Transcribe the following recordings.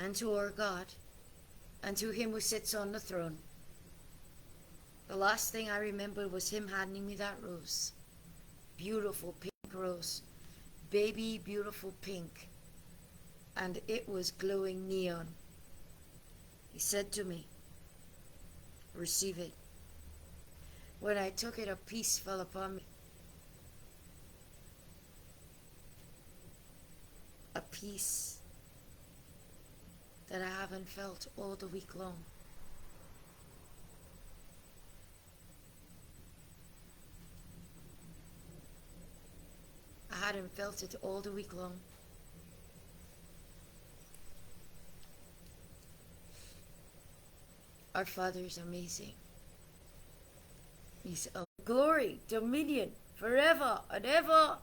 and to our God, and to him who sits on the throne. The last thing I remember was him handing me that rose. Beautiful pink rose. Baby beautiful pink. And it was glowing neon. He said to me, receive it. When I took it, a peace fell upon me. A peace that I haven't felt all the week long. I hadn't felt it all the week long. Our Father is amazing. He's of glory, dominion, forever and ever.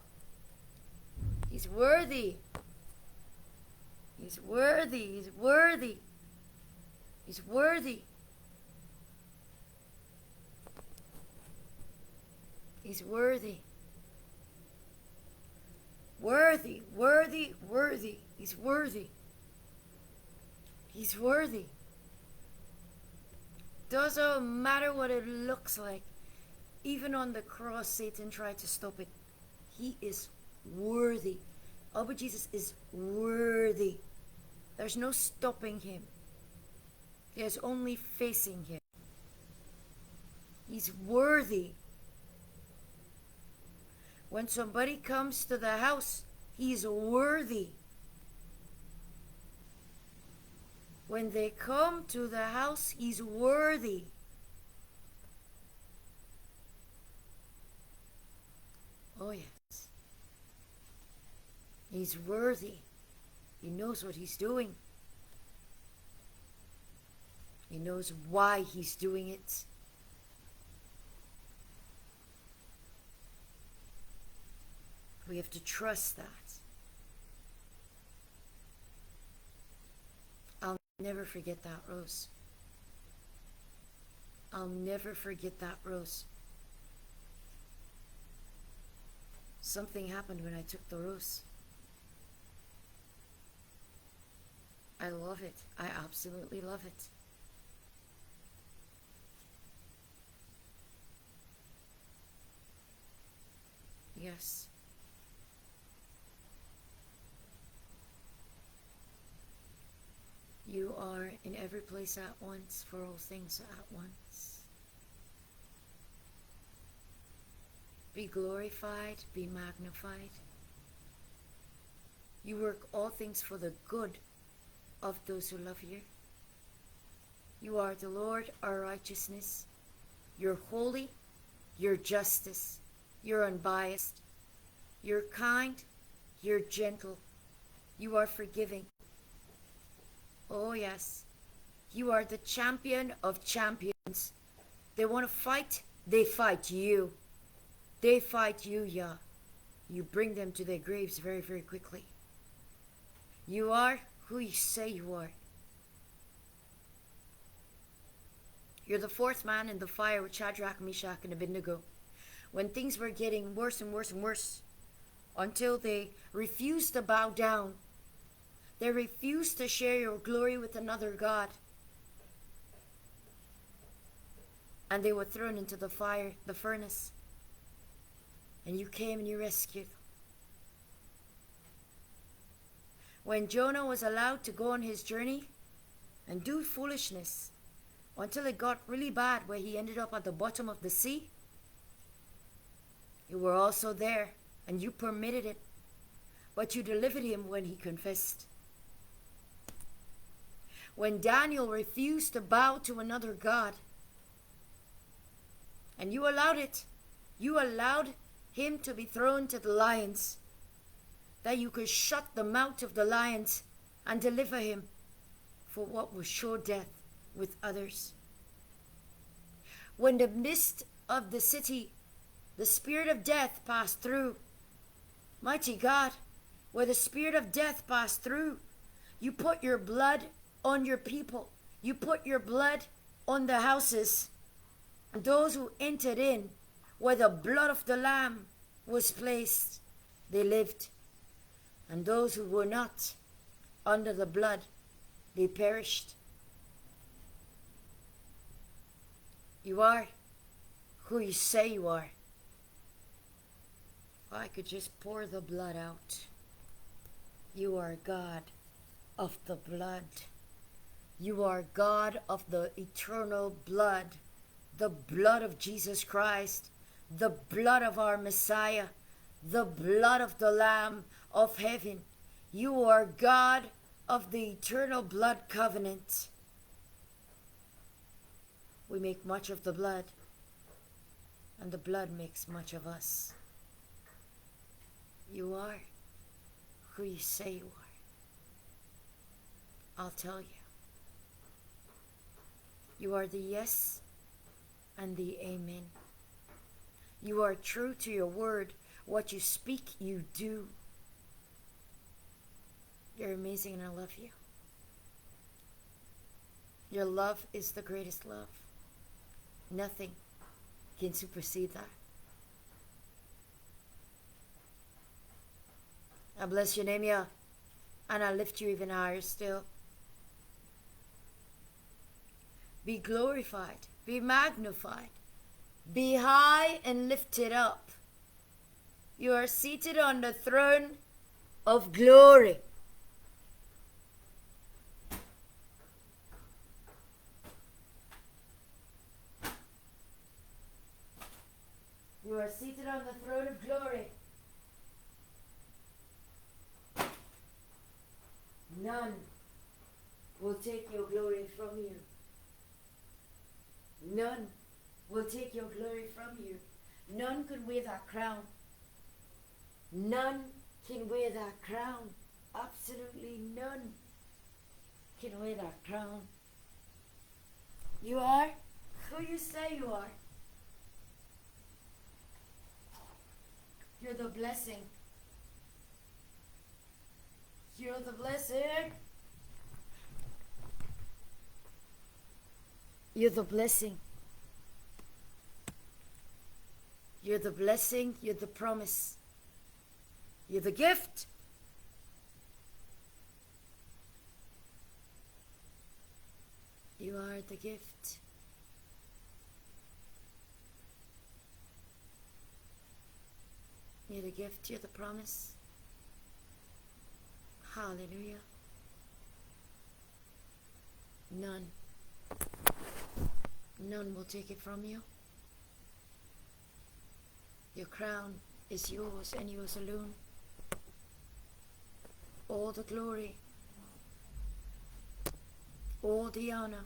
He's worthy. He's worthy. He's worthy. He's worthy. He's worthy. Worthy, worthy, worthy. He's worthy. He's worthy. Doesn't matter what it looks like. Even on the cross, Satan tried to stop it. He is worthy. Our Jesus is worthy. There's no stopping him. There's only facing him. He's worthy. When somebody comes to the house, he's worthy. When they come to the house, he's worthy. Oh yes. He's worthy. He knows what he's doing. He knows why he's doing it. We have to trust that. I'll never forget that rose. I'll never forget that rose. Something happened when I took the rose. I love it. I absolutely love it. Yes. You are in every place at once, for all things at once. Be glorified, be magnified. You work all things for the good of those who love you. You are the Lord, our righteousness. You're holy, you're justice, you're unbiased, you're kind, you're gentle, you are forgiving. Oh yes, you are the champion of champions. They want to fight, they fight you. They fight you, Yah. You bring them to their graves very, very quickly. You are who you say you are. You're the fourth man in the fire with Shadrach, Meshach, and Abednego. When things were getting worse and worse and worse, until they refused to bow down. They refused to share your glory with another God. And they were thrown into the fire, the furnace. And you came and you rescued. When Jonah was allowed to go on his journey and do foolishness until it got really bad where he ended up at the bottom of the sea, you were also there and you permitted it, but you delivered him when he confessed. When Daniel refused to bow to another God, and you allowed it, you allowed him to be thrown to the lions, that you could shut the mouth of the lions and deliver him for what was sure death with others. When the mist of the city, the spirit of death passed through, mighty God, where the spirit of death passed through, you put your blood on your people. You put your blood on the houses. And those who entered in, where the blood of the Lamb was placed, they lived. And those who were not under the blood, They perished. You are who you say you are. If I could just pour the blood out. You are God of the blood. You are God of the eternal blood. The blood of Jesus Christ. The blood of our Messiah. The blood of the Lamb of heaven. You are God of the eternal blood covenant. We make much of the blood, and the blood makes much of us. You are who you say you are. I'll tell you. You are the yes and the amen. You are true to your word. What you speak, you do. You're amazing and I love you. Your love is the greatest love. Nothing can supersede that. I bless your name, yeah, and I lift you even higher still. Be glorified, be magnified, be high and lifted up. You are seated on the throne of glory. You are seated on the throne of glory. None will take your glory from you. None will take your glory from you. None can wear that crown. None can wear that crown. Absolutely none can wear that crown. You are who you say you are. You're the blessing. You're the blessing. You're the blessing. You're the blessing. You're the promise. You're the gift. You are the gift. You're the gift. You're the promise. Hallelujah. None will take it from you. Your crown is yours and yours alone. All the glory, all the honor,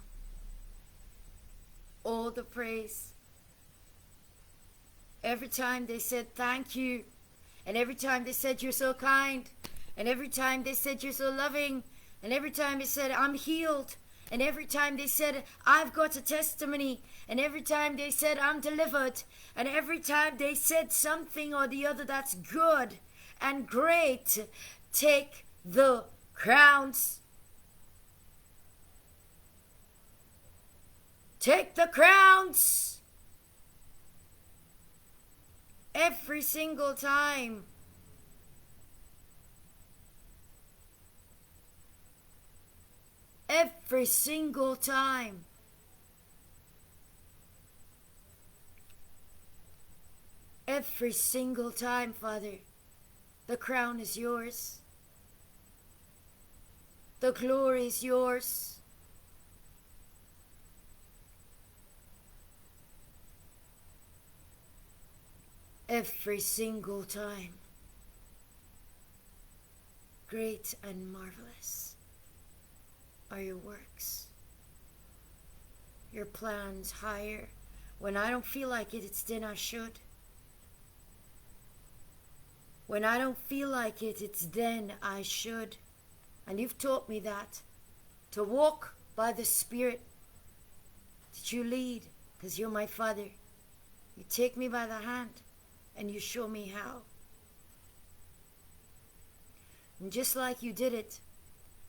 all the praise. Every time they said thank you, and every time they said you're so kind, and every time they said you're so loving, and every time they said I'm healed, and every time they said I've got a testimony, and every time they said I'm delivered, and every time they said something or the other that's good and great, take the crowns. Take the crowns. Every single time. Every single time. Every single time, Father, the crown is yours. The glory is yours. Every single time. Great and marvelous are your works. Your plans higher. When I don't feel like it, it's then I should. When I don't feel like it, it's then I should. And you've taught me that. To walk by the Spirit. That you lead, because you're my Father. You take me by the hand and you show me how. And just like you did it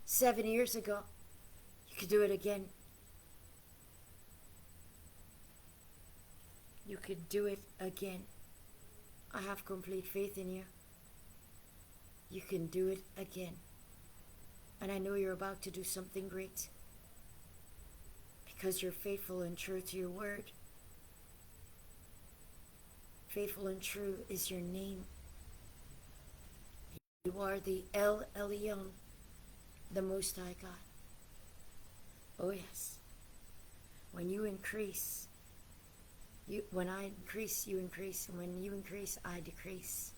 7 years ago, you could do it again. You could do it again. I have complete faith in you. You can do it again. And I know you're about to do something great because you're faithful and true to your word. Faithful and true is your name. You are the El Elyon, the Most High God. Oh yes. When you increase, when I increase, you increase. And when you increase, I decrease.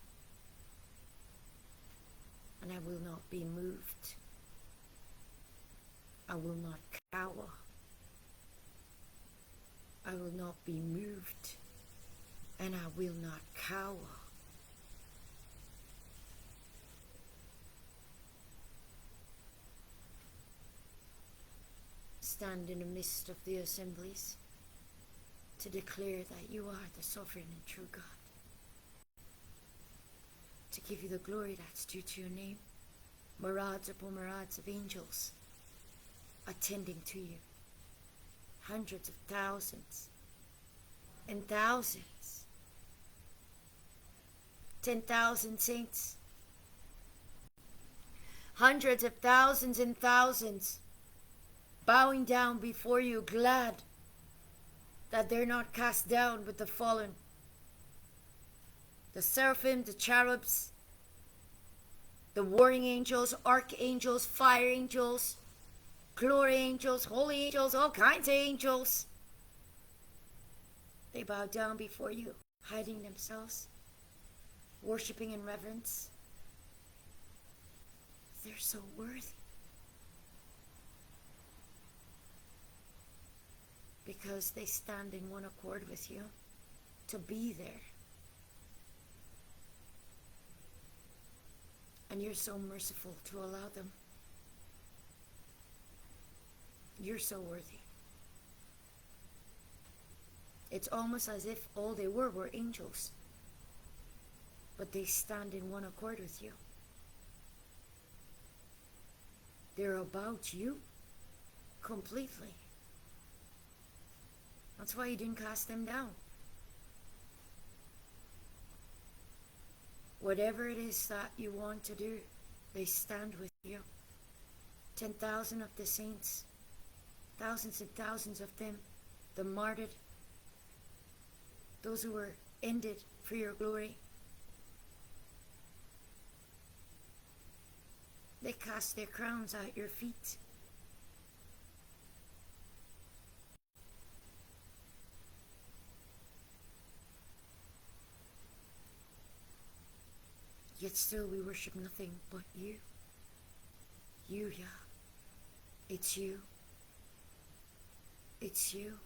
And I will not be moved. I will not cower. I will not be moved. And I will not cower. Stand in the midst of the assemblies to declare that you are the sovereign and true God. To give you the glory that's due to your name. Myriads upon myriads of angels attending to you. Hundreds of thousands and thousands. 10,000 saints. Hundreds of thousands and thousands bowing down before you, glad that they're not cast down with the fallen. The seraphim, the cherubs, the warring angels, archangels, fire angels, glory angels, holy angels, all kinds of angels. They bow down before you, hiding themselves, worshiping in reverence. They're so worthy. Because they stand in one accord with you to be there. And you're so merciful to allow them. You're so worthy. It's almost as if all they were angels. But they stand in one accord with you. They're about you completely. That's why you didn't cast them down. Whatever it is that you want to do, they stand with you. 10,000 of the saints, thousands and thousands of them, the martyred, those who were ended for your glory. They cast their crowns at your feet. Yet still we worship nothing but you. You, Yah. It's you. It's you.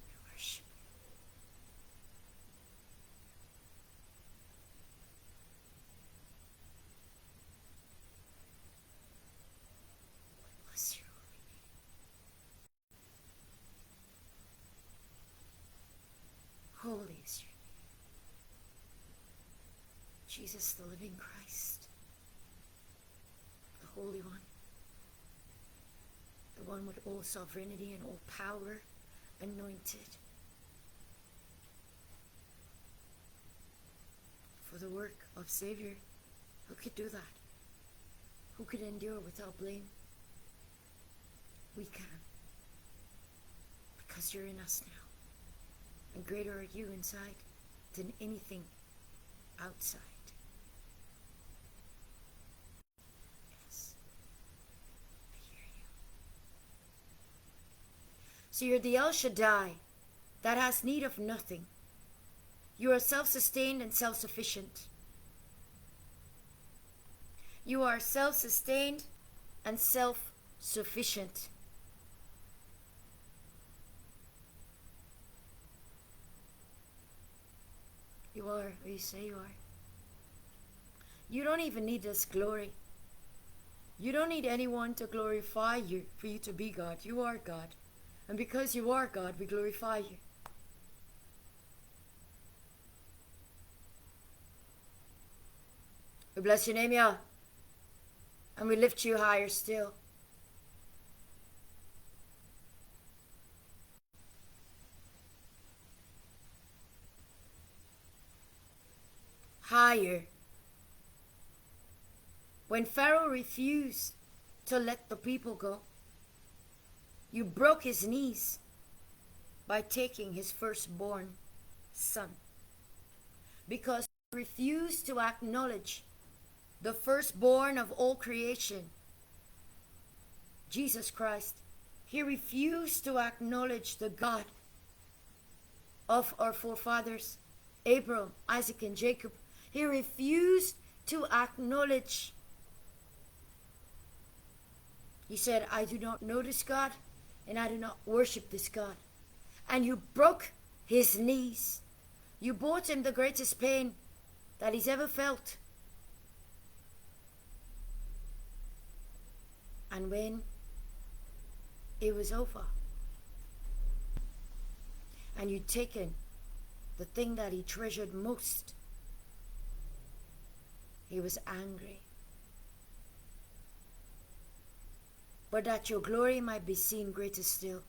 We worship you. We bless you. Holy is your name. Jesus, the living Christ, the Holy One, the one with all sovereignty and all power, anointed for the work of Savior. Who could do that? Who could endure without blame? We can, because you're in us now. And greater are you inside than anything outside. Yes, I hear you. So you're the El Shaddai that has need of nothing. You are self-sustained and self-sufficient. You are self-sustained and self-sufficient. You are who you say you are. You don't even need this glory. You don't need anyone to glorify you for you to be God. You are God. And because you are God, we glorify you. We bless your name, Yah. And we lift you higher still. higher. When Pharaoh refused to let the people go, you broke his knees by taking his firstborn son. Because he refused to acknowledge the firstborn of all creation, Jesus Christ. He refused to acknowledge the God of our forefathers, Abraham, Isaac, and Jacob. He refused to acknowledge. He said, I do not know this God, and I do not worship this God. And you broke his knees. You brought him the greatest pain that he's ever felt. And when it was over, and you'd taken the thing that he treasured most, he was angry. But that your glory might be seen greater still,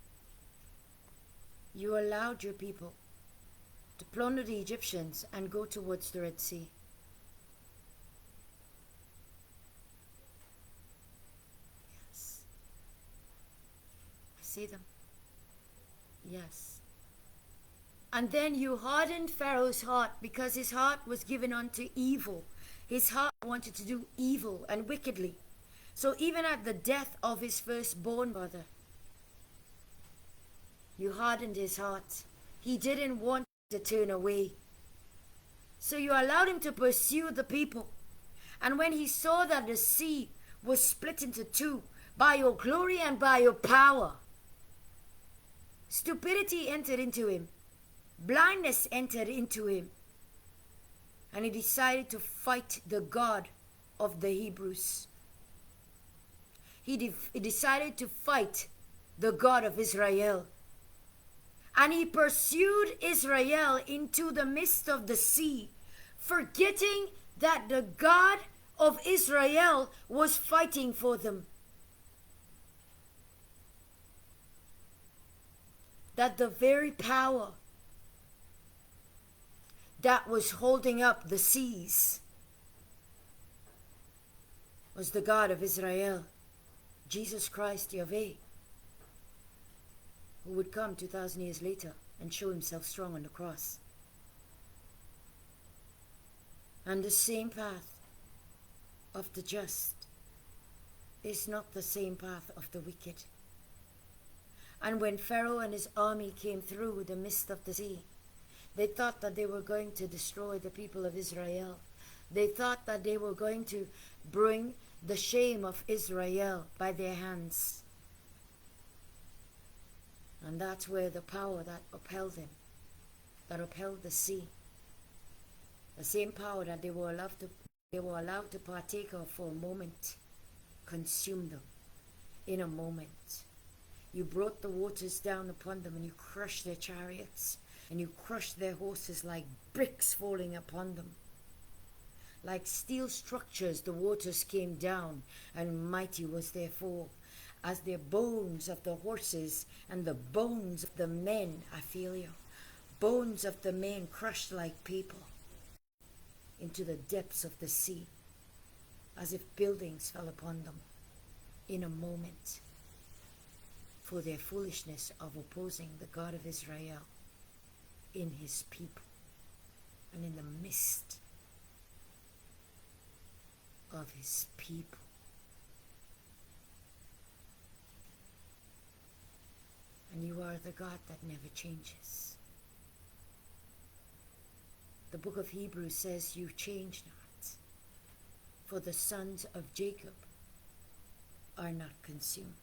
you allowed your people to plunder the Egyptians and go towards the Red Sea. Yes. I see them. Yes. And then you hardened Pharaoh's heart, because his heart was given unto evil. His heart wanted to do evil and wickedly. So even at the death of his firstborn brother, you hardened his heart. He didn't want to turn away. So you allowed him to pursue the people. And when he saw that the sea was split into two by your glory and by your power, stupidity entered into him. Blindness entered into him. And he decided to fight the God of the Hebrews. He decided to fight the God of Israel. And he pursued Israel into the midst of the sea, forgetting that the God of Israel was fighting for them. That the very power that was holding up the seas was the God of Israel, Jesus Christ Yahweh, who would come 2,000 years later and show himself strong on the cross. And the same path of the just is not the same path of the wicked. And when Pharaoh and his army came through the midst of the sea, they thought that they were going to destroy the people of Israel. They thought that they were going to bring the shame of Israel by their hands. And that's where the power that upheld them, that upheld the sea, the same power that they were allowed to partake of for a moment, consumed them in a moment. You brought the waters down upon them, and you crushed their chariots, and you crushed their horses like bricks falling upon them. Like steel structures, the waters came down, and mighty was their fall, as their bones of the horses and the bones of the men, I feel you, bones of the men crushed like people into the depths of the sea, as if buildings fell upon them in a moment, for their foolishness of opposing the God of Israel in his people and in the midst of his people. And you are the God that never changes. The book of Hebrews says you change not, for the sons of Jacob are not consumed.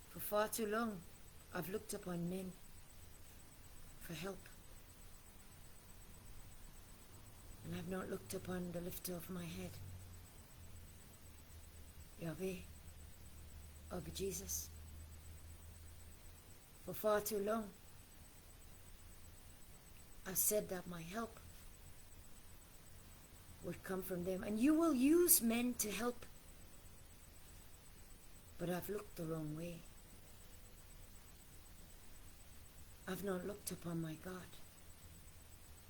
For far too long, I've looked upon men for help, and I've not looked upon the lifter of my head, Yahweh, of Jesus. For far too long, I've said that my help would come from them, and you will use men to help, but I've looked the wrong way. I've not looked upon my God.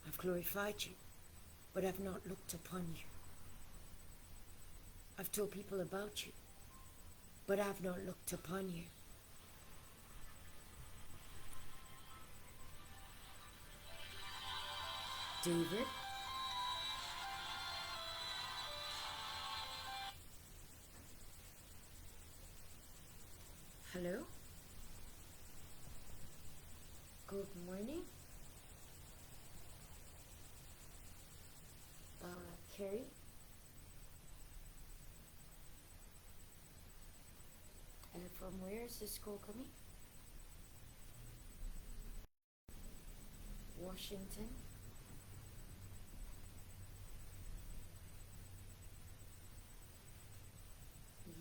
I've glorified you, but I've not looked upon you. I've told people about you, but I've not looked upon you. David? Hello? Good morning? Carrie? And from where is this call coming? Washington?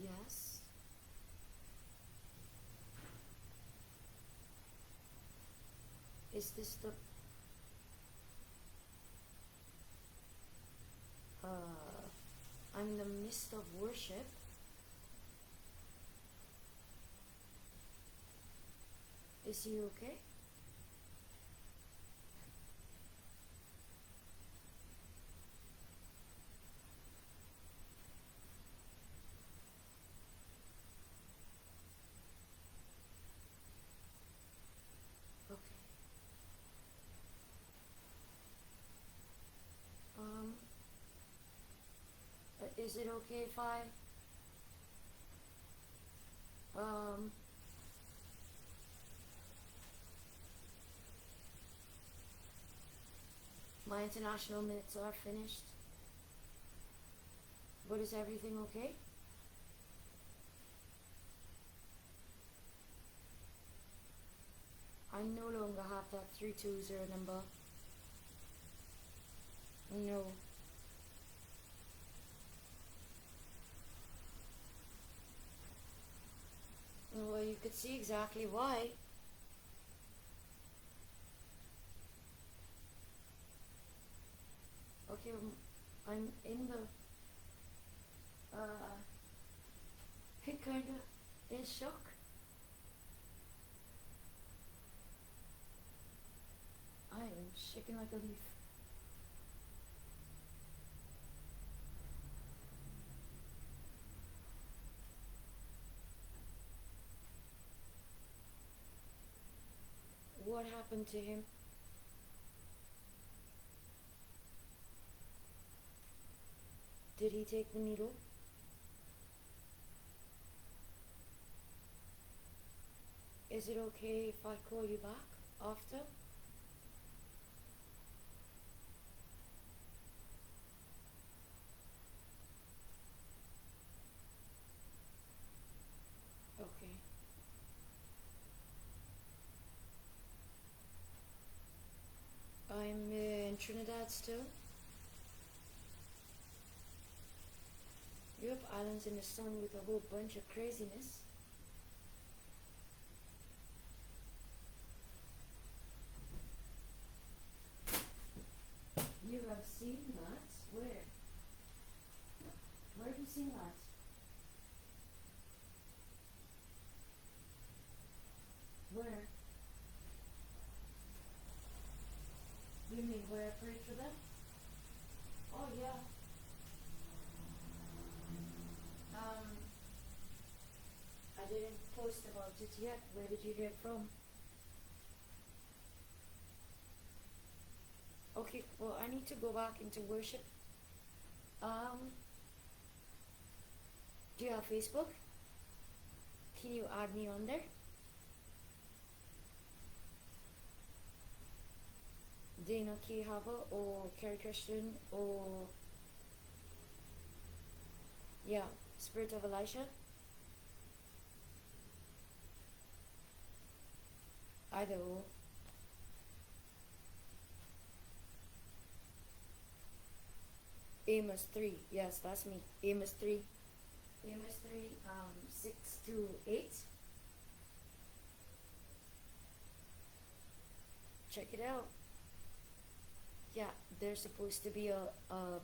Yes. Is this the I'm in the midst of worship. Is he okay? Okay. Is it okay if I my international minutes are finished, but is everything okay? I no longer have that 320 number. No. Well, you could see exactly why. Okay, I'm in the kinda in shock. I am shaking like a leaf. What happened to him? Did he take the needle? Is it okay if I call you back after? Okay. I'm in Trinidad still. You have islands in the sun with a whole bunch of craziness. You have seen that? Where? Where have you seen that? Where? You mean where I prayed for them? Oh yeah. I didn't post about it yet. Where did you hear it from? Okay, well I need to go back into worship. Do you have Facebook? Can you add me on there? Dana K. Hava or Carrie Christian or yeah, Spirit of Elisha. Either or. Amos 3, yes, that's me. Amos 3. Amos 3, 6 to 8. Check it out. Yeah, there's supposed to be a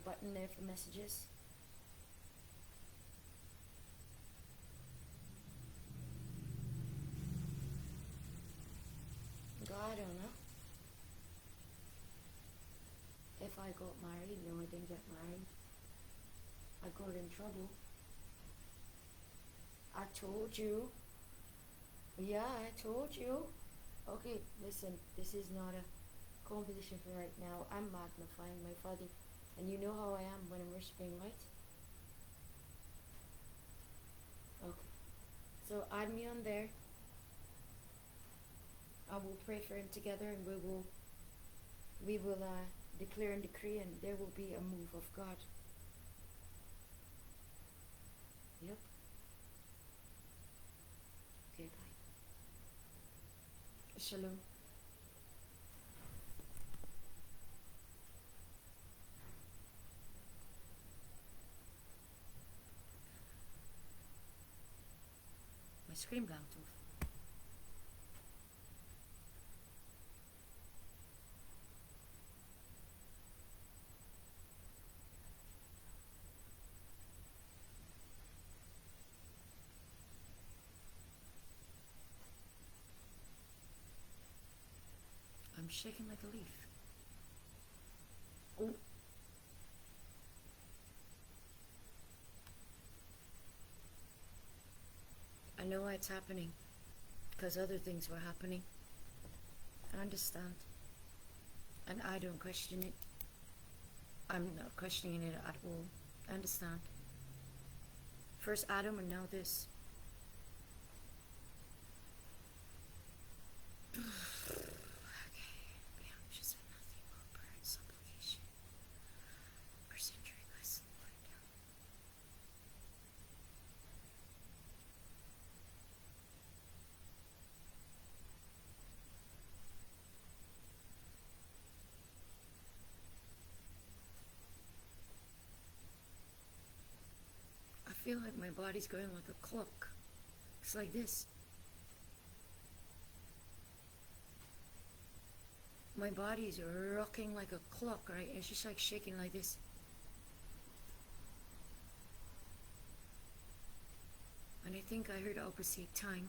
button there for messages. God, I don't know. I got married. No, I didn't get married. I got in trouble. I told you. Yeah, I told you. Okay, listen, this is not a competition for right now. I'm magnifying my Father. And you know how I am when I'm worshiping, right? Okay. So add me on there. I will pray for him together, and we will declare and decree, and there will be a move of God. Yep. Okay, bye. Shalom. My screen blanked off. I'm shaking like a leaf. Oh. I know why it's happening. Because other things were happening. I understand. And I don't question it. I'm not questioning it at all. I understand. First Adam and now this. I feel like my body's going like a clock. It's like this. My body's rocking like a clock, right? It's just like shaking like this. And I think I heard Oprah say time.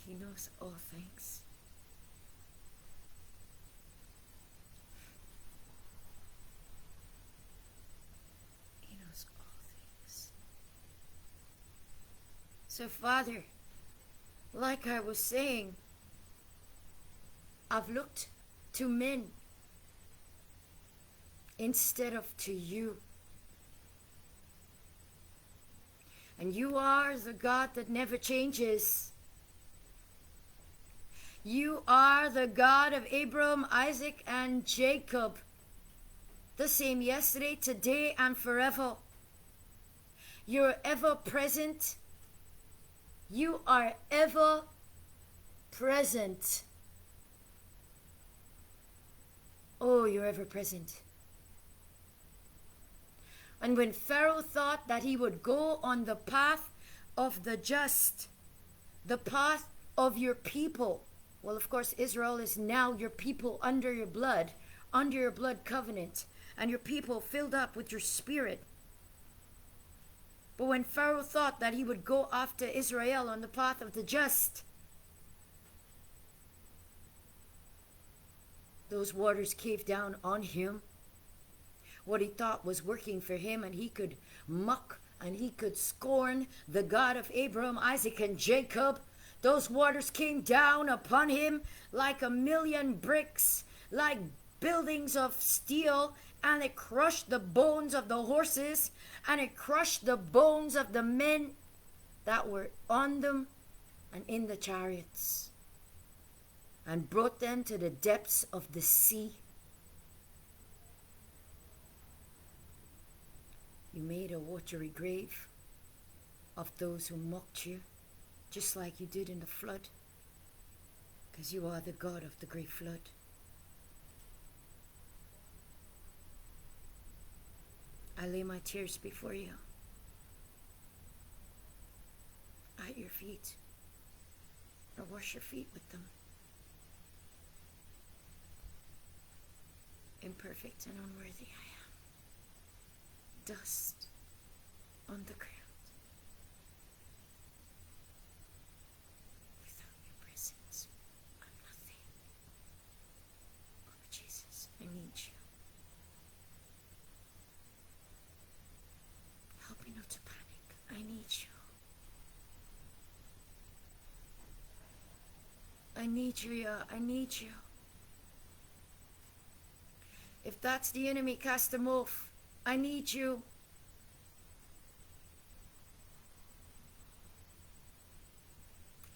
He knows all things. He knows all things. So, Father, like I was saying, I've looked to men instead of to you. And you are the God that never changes. You are the God of Abraham, Isaac, and Jacob. The same yesterday, today, and forever. You're ever present. You are ever present. Oh, you're ever present. And when Pharaoh thought that he would go on the path of the just, the path of your people, well, of course, Israel is now your people under your blood covenant, and your people filled up with your spirit. But when Pharaoh thought that he would go after Israel on the path of the just, those waters caved down on him. What he thought was working for him, and he could mock and he could scorn the God of Abraham, Isaac, and Jacob. Those waters came down upon him like a million bricks, like buildings of steel, and it crushed the bones of the horses, and it crushed the bones of the men that were on them and in the chariots, and brought them to the depths of the sea. You made a watery grave of those who mocked you, just like you did in the flood, because you are the God of the great flood. I lay my tears before you, at your feet. I wash your feet with them. imperfect and unworthy I am. Dust on the ground. Without your presence, I'm nothing. Oh, Jesus, I need you. Help me not to panic. I need you. I need you, yeah, I need you. If that's the enemy, cast them off. I need you.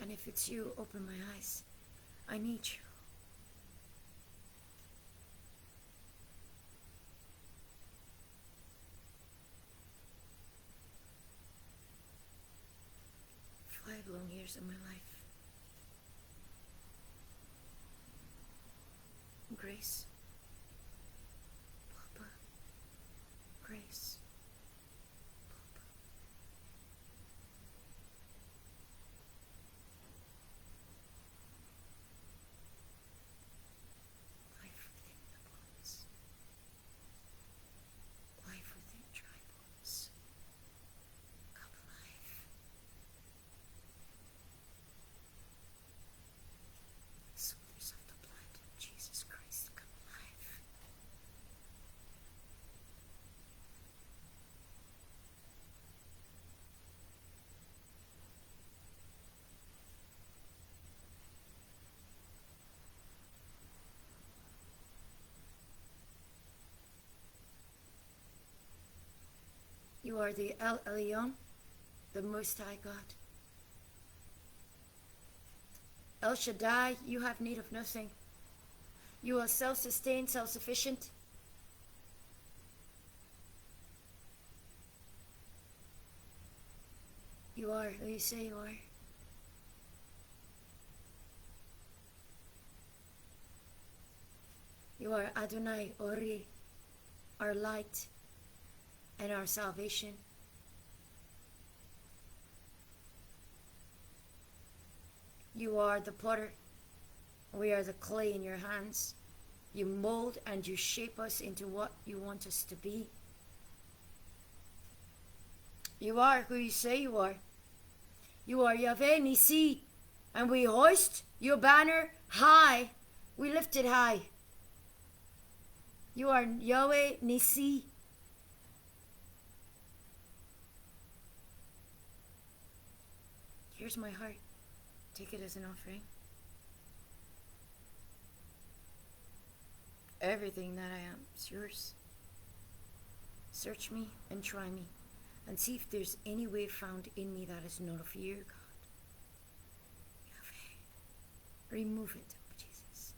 And if it's you, open my eyes. I need you. Five long years of my life. Grace. Papa. Grace. Papa. Life within the bones. Life within dry bones. Come alive. Soldiers of the blood of Jesus Christ, come alive. You are the El Elyon, the Most High God. El Shaddai, you have need of nothing. You are self-sustained, self-sufficient. You are who you say you are. You are Adonai Ori, our light and our salvation. You are the potter. We are the clay in your hands. You mold and you shape us into what you want us to be. You are who you say you are. You are Yahweh Nissi, and we hoist your banner high. We lift it high. You are Yahweh Nissi. Here's my heart. Take it as an offering. Everything that I am is yours. Search me and try me, and see if there's any way found in me that is not of you, God. Yahweh, remove it, oh Jesus.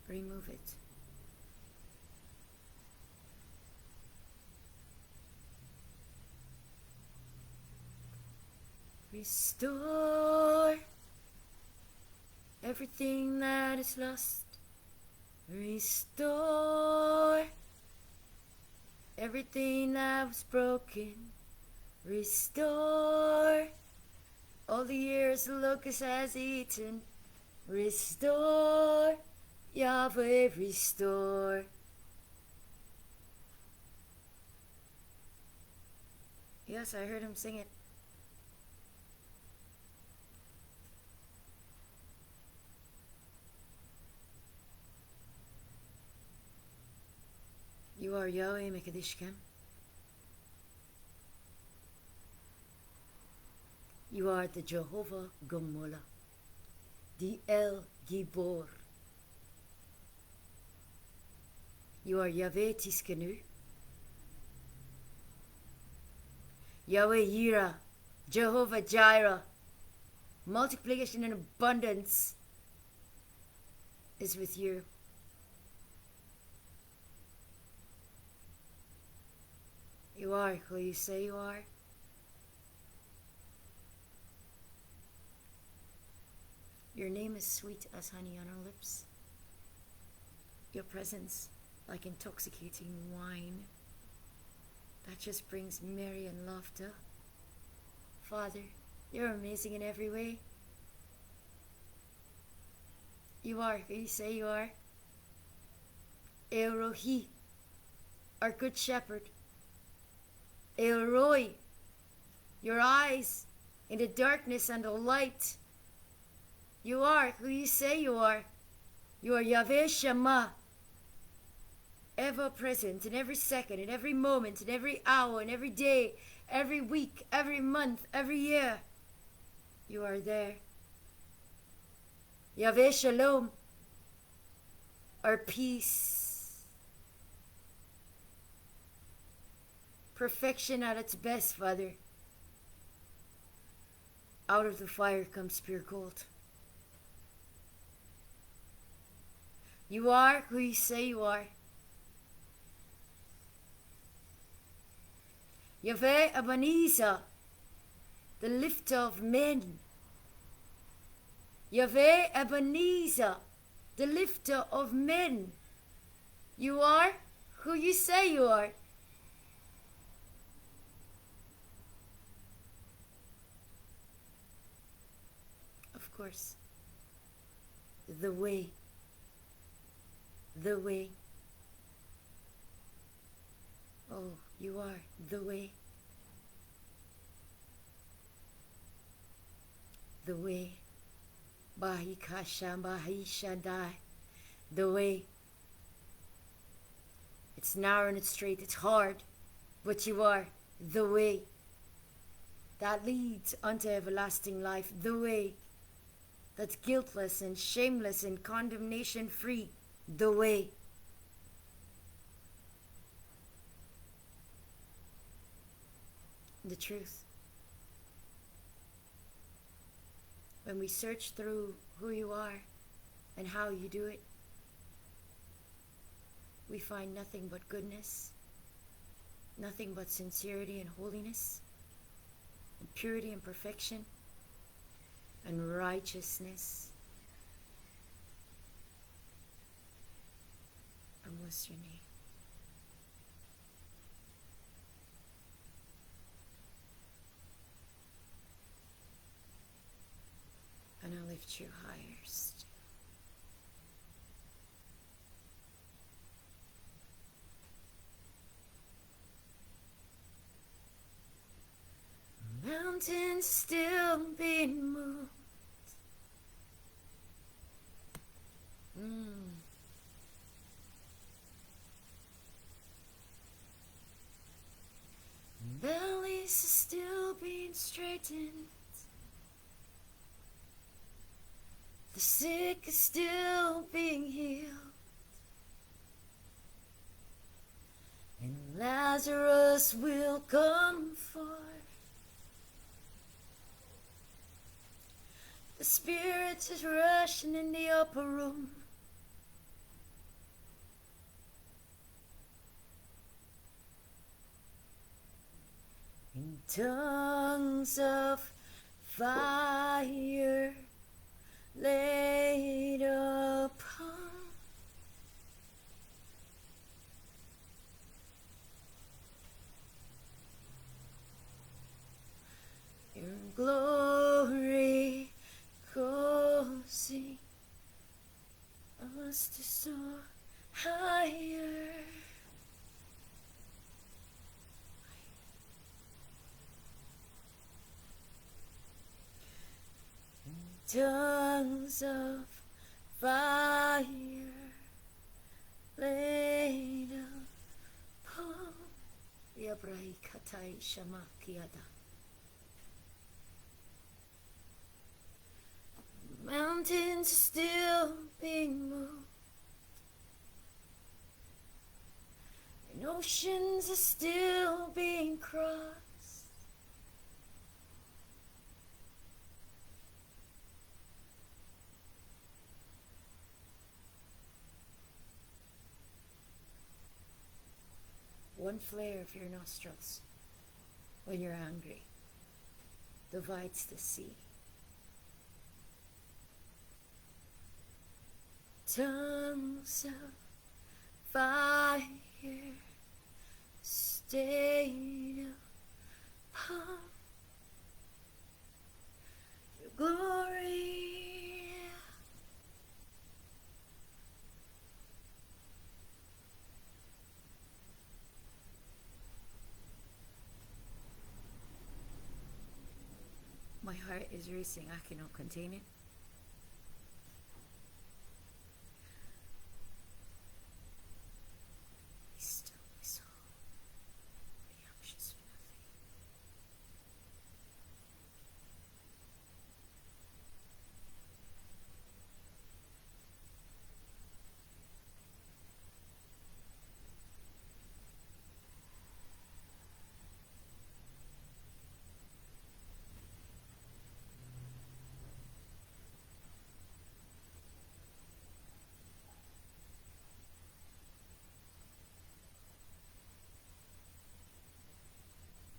Remove it. Restore everything that is lost. Restore everything that was broken. Restore all the years the locust has eaten. Restore, Yahweh, restore. Yes, I heard him sing it. You are Yahweh Mekadishkem. You are the Jehovah Gomola, the El Gibor. You are Yahweh Tiskenu, Yahweh Yira, Jehovah Jireh. Multiplication and abundance is with you. You are who you say you are. Your name is sweet as honey on our lips. Your presence like intoxicating wine that just brings merry and laughter. Father, you're amazing in every way. You are who you say you are. El Rohi, our good shepherd. El Roi, your eyes in the darkness and the light. You are who you say you are. You are Yahweh Shammah, ever present in every second, in every moment, in every hour, in every day, every week, every month, every year. You are there. Yahweh Shalom, our peace. Perfection at its best, Father. Out of the fire comes pure gold. You are who you say you are. Yahweh Ebenezer, the lifter of men. Yahweh Ebenezer, the lifter of men. You are who you say you are. Of course, the way. The way. Oh, you are the way. The way. Bahi Kasham Bahi Shaddai. The way. It's narrow and it's straight, it's hard, but you are the way that leads unto everlasting life. The way that's guiltless and shameless and condemnation free. The way. The truth. When we search through who you are and how you do it, we find nothing but goodness, nothing but sincerity and holiness, and purity and perfection, and righteousness. And what's your name? And I'll lift you higher still. Mountains still being moved. Bellies are still being straightened. The sick is still being healed. And Lazarus will come forth. The Spirit is rushing in the upper room. In tongues of fire laid upon your glory causing us to soar higher. Tongues of fire laid upon Yabrahi Katai Shamakiada. Mountains are still being moved, and oceans are still being crossed. One flare of your nostrils when you're angry divides the sea. Tongues of fire stayed upon your glory My heart is racing. I cannot contain it. Be still, my soul. Be anxious for nothing.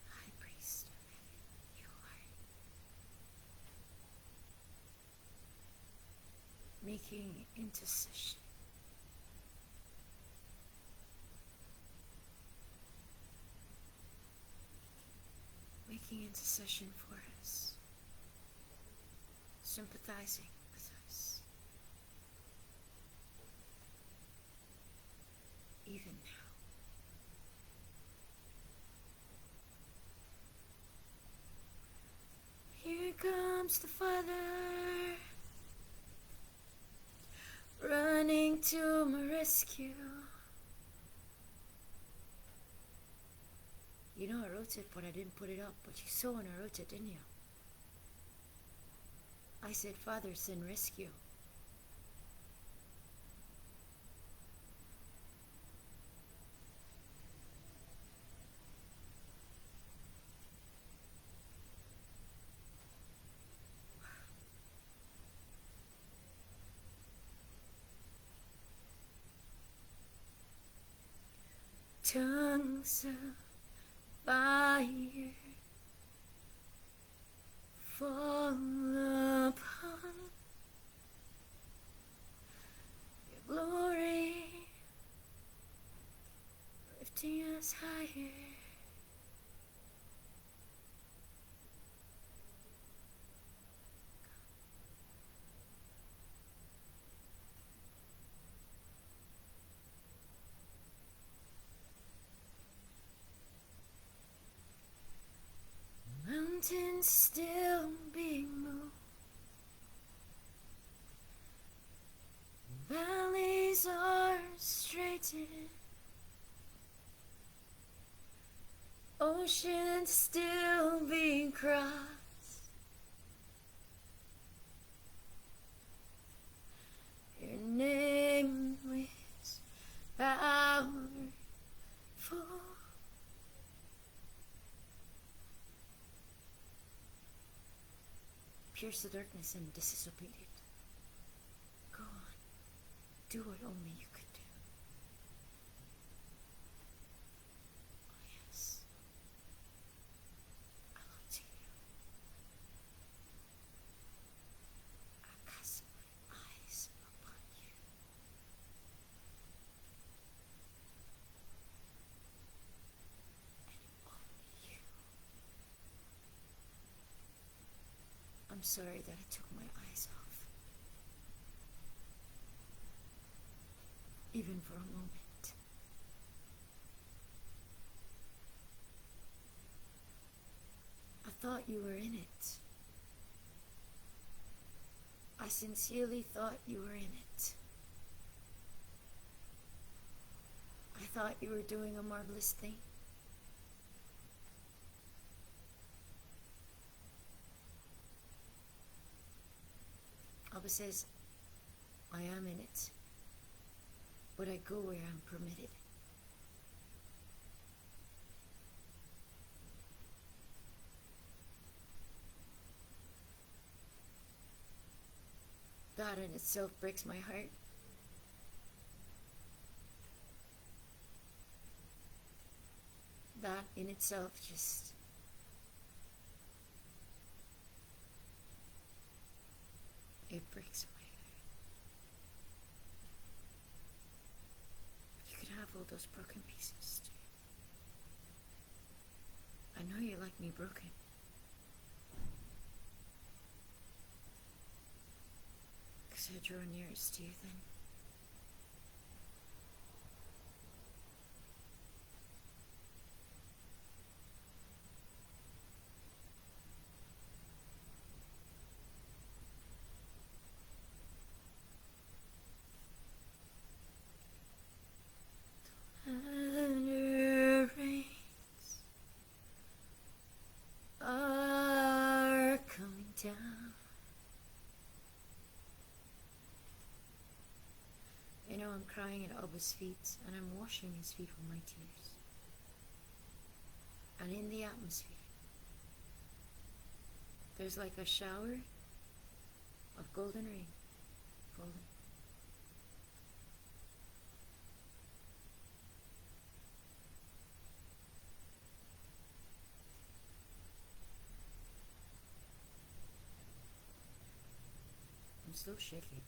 High priest of heaven, you are making intercession. Making intercession for us. Sympathizing with us. Even now. Here comes the Father, running to my rescue. You know I wrote it, but I didn't put it up. But you saw when I wrote it, didn't you? I said, Father, send rescue. Tongues of fire fall upon your glory, lifting us higher. Mountains still being moved, valleys are straightened, oceans still being crossed. Your name is powerful. Pierce the darkness and disobedient. Go on. Do what only you could do. Oh yes. I look to you. I cast my eyes upon you. And only you. I'm sorry that I took my eyes off. Even for a moment. I thought you were in it. I sincerely thought you were in it. I thought you were doing a marvelous thing. Abba says, I am in it, but I go where I'm permitted. That in itself breaks my heart. That in itself just... it breaks my heart. You could have all those broken pieces too. I know you like me broken. Because I draw nearest to you then. down. You know, I'm crying at Abba's feet, and I'm washing his feet with my tears. And in the atmosphere, there's like a shower of golden rain falling. I'm so shaky.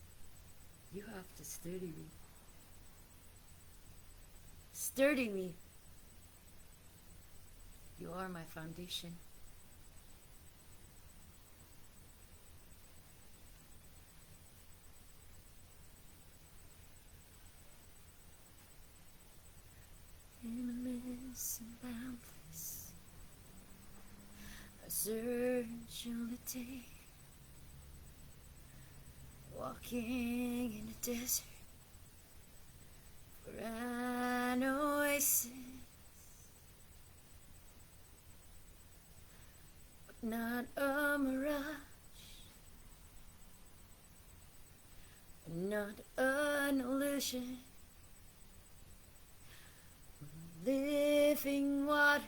You have to steady me. Sturdy me. You are my foundation. Limitless and boundless, I search all the day, walking in a desert for an oasis, but not a mirage, not an illusion. Living water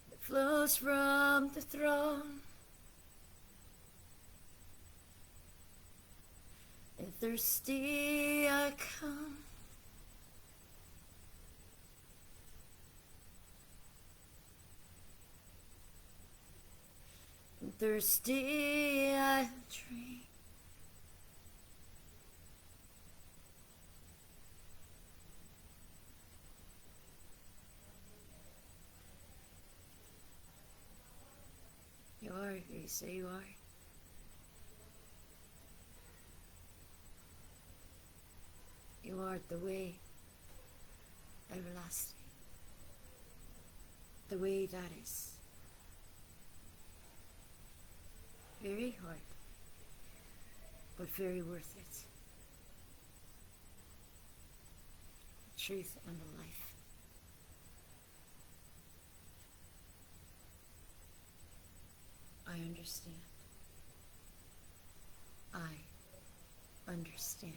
that flows from the throne, and thirsty I come. And thirsty I drink. You are who you say you are. You are the way everlasting. The way that is very hard, but very worth it. The truth and the life. I understand. I understand.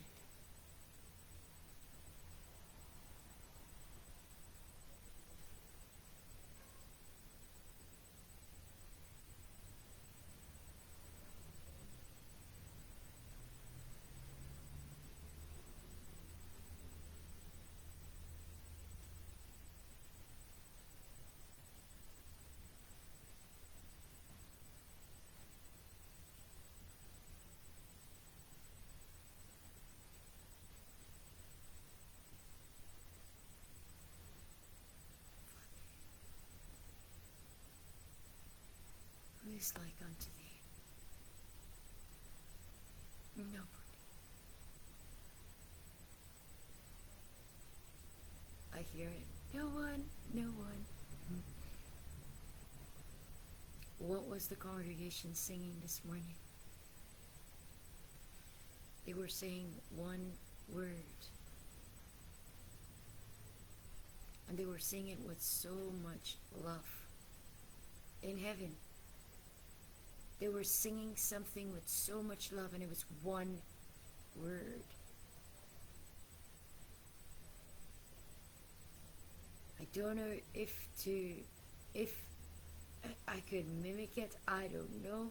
Who is like unto thee? Nobody. I hear it. No one, no one. What was the congregation singing this morning? They were saying one word. And they were singing it with so much love. In heaven, they were singing something with so much love, and it was one word. I don't know if I could mimic it, I don't know.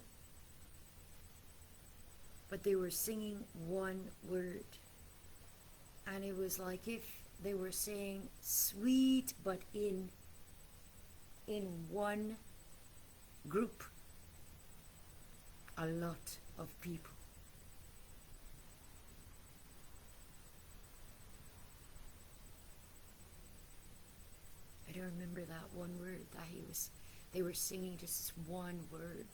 But they were singing one word. And it was like if they were saying sweet, but in one group. A lot of people. I don't remember that one word that they were singing just this one word.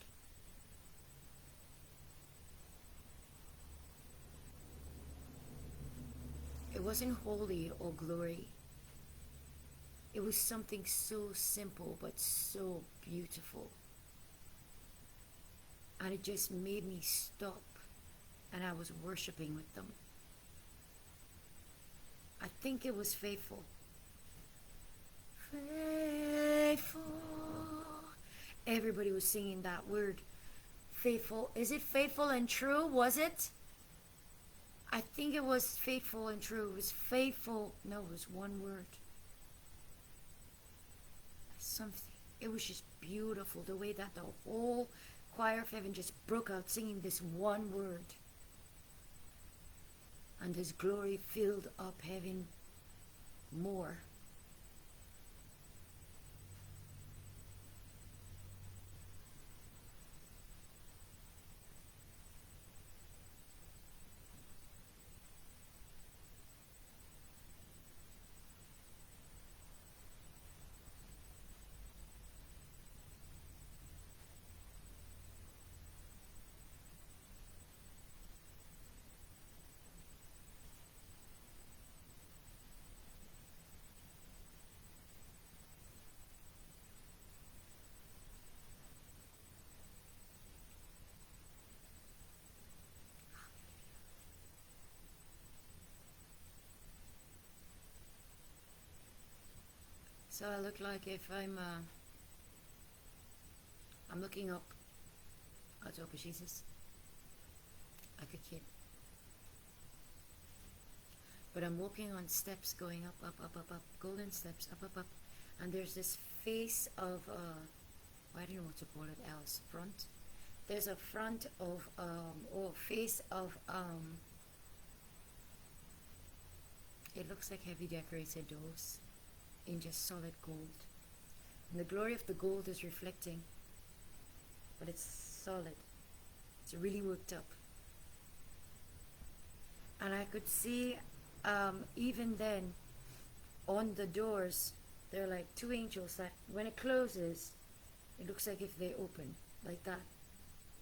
It wasn't holy or glory. It was something so simple but so beautiful. And it just made me stop, and I was worshiping with them. I think it was faithful. Faithful Everybody was singing that word. Faithful. Is it faithful and true? Was it? I think it was faithful and true. It was faithful. No, it was one word. Something. It was just beautiful the way that the whole choir of heaven just broke out singing this one word. And His glory filled up heaven more. So I look like if I'm looking up at top of Jesus, like a kid. But I'm walking on steps going up, up, up, up, up, golden steps, up, up, up. And there's this face of, I don't know what to call it else, front. There's a front of, or face of, it looks like heavy decorated doors in just solid gold. And the glory of the gold is reflecting, but it's solid. It's really worked up. And I could see, even then, on the doors, there are like two angels that when it closes, it looks like if they open, like that.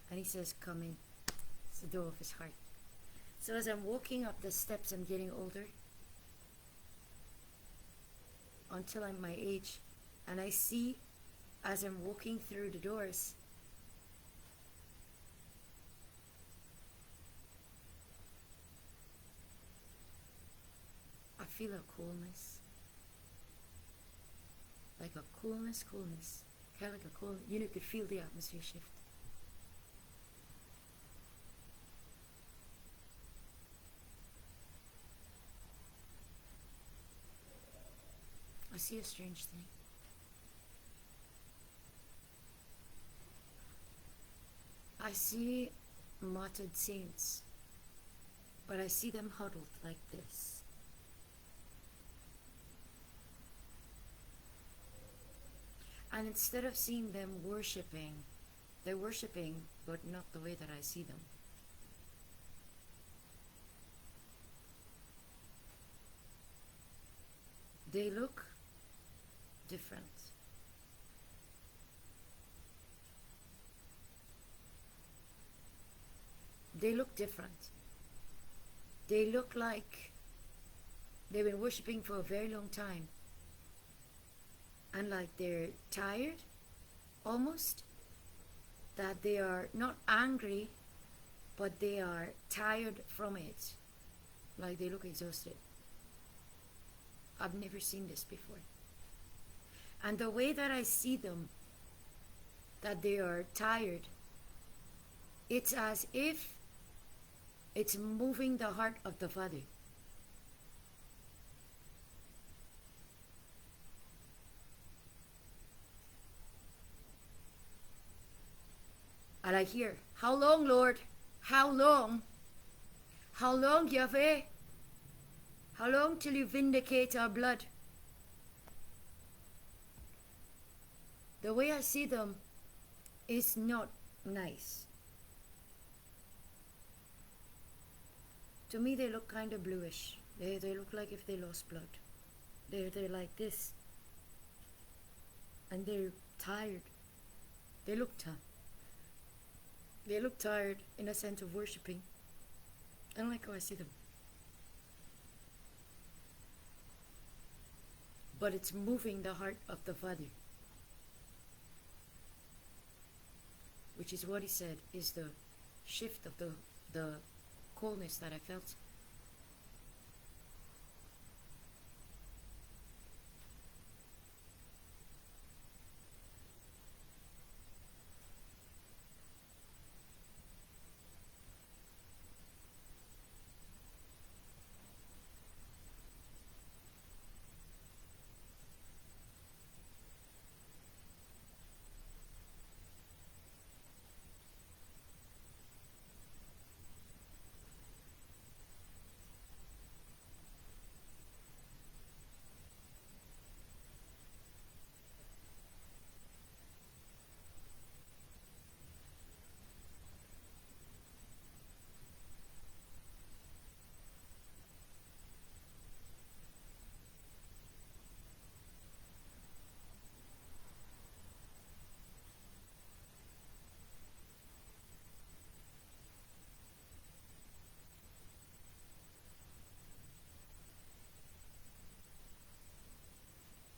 And He says, come in. It's the door of His heart. So as I'm walking up the steps, I'm getting older, until I'm my age, and I see as I'm walking through the doors, I feel a coolness, like a coolness, kind of like a cool, you could feel the atmosphere shift. I see a strange thing. I see martyred saints, but I see them huddled like this. And instead of seeing them worshipping, they're worshipping, but not the way that I see them. They look different. They look different. They look like they've been worshipping for a very long time. And like they're tired, almost. That they are not angry, but they are tired from it. Like they look exhausted. I've never seen this before. And the way that I see them, that they are tired, it's as if it's moving the heart of the Father. And I hear, how long, Lord? How long? How long, Yahweh? How long till you vindicate our blood? The way I see them is not nice. To me, they look kind of bluish. They look like if they lost blood. They're like this. And they're tired. They look tired. They look tired in a sense of worshipping. I don't like how I see them. But it's moving the heart of the Father. Which is what He said is the shift of the coldness that I felt.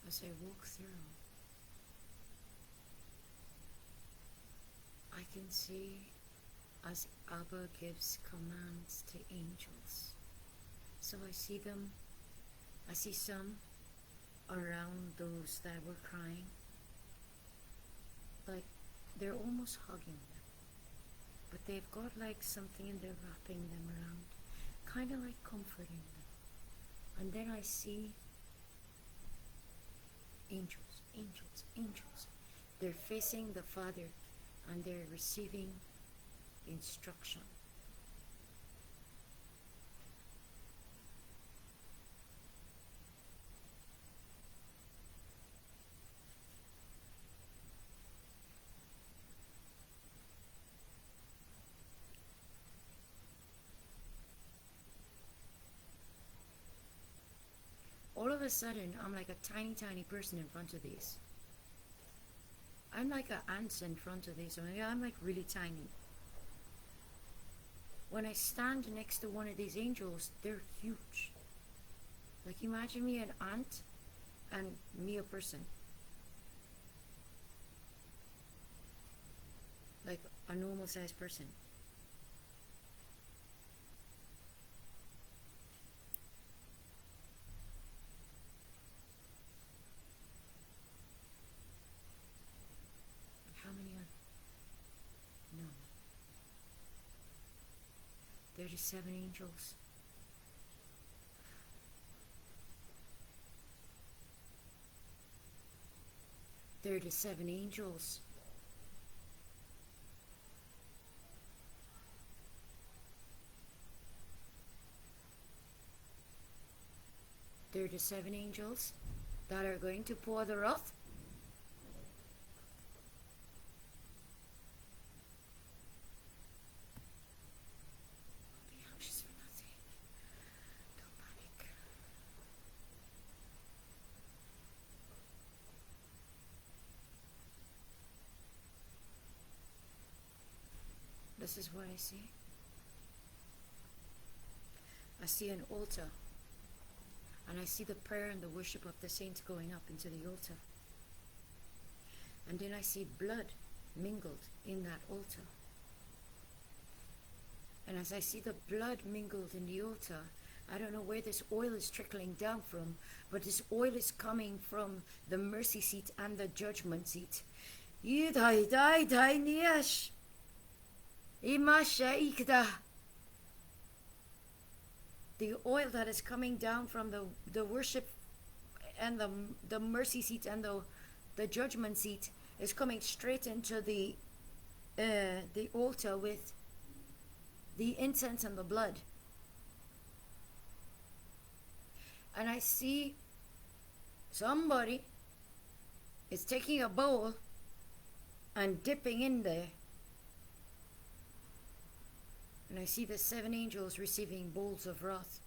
as I walk through, I can see as Abba gives commands to angels. So I see them, I see some around those that were crying, like they're almost hugging them, but they've got like something and they're wrapping them around, kind of like comforting them. And then I see angels, angels, angels. They're facing the Father and they're receiving instruction. All of a sudden, I'm like a tiny, tiny person in front of these. I'm like an ant in front of these. I'm like really tiny. When I stand next to one of these angels, they're huge. Like imagine me an ant and me a person. Like a normal sized person. How many are? No. 37 angels. There are 7 angels. There are 7 angels that are going to pour the wrath. Don't be anxious for nothing. Don't panic. This is what I see. I see an altar. And I see the prayer and the worship of the saints going up into the altar. And then I see blood mingled in that altar. And as I see the blood mingled in the altar, I don't know where this oil is trickling down from, but this oil is coming from the mercy seat and the judgment seat. The oil that is coming down from the worship and the mercy seat and the judgment seat is coming straight into the altar with the incense and the blood. And I see somebody is taking a bowl and dipping in there. And I see the 7 angels receiving bowls of wrath.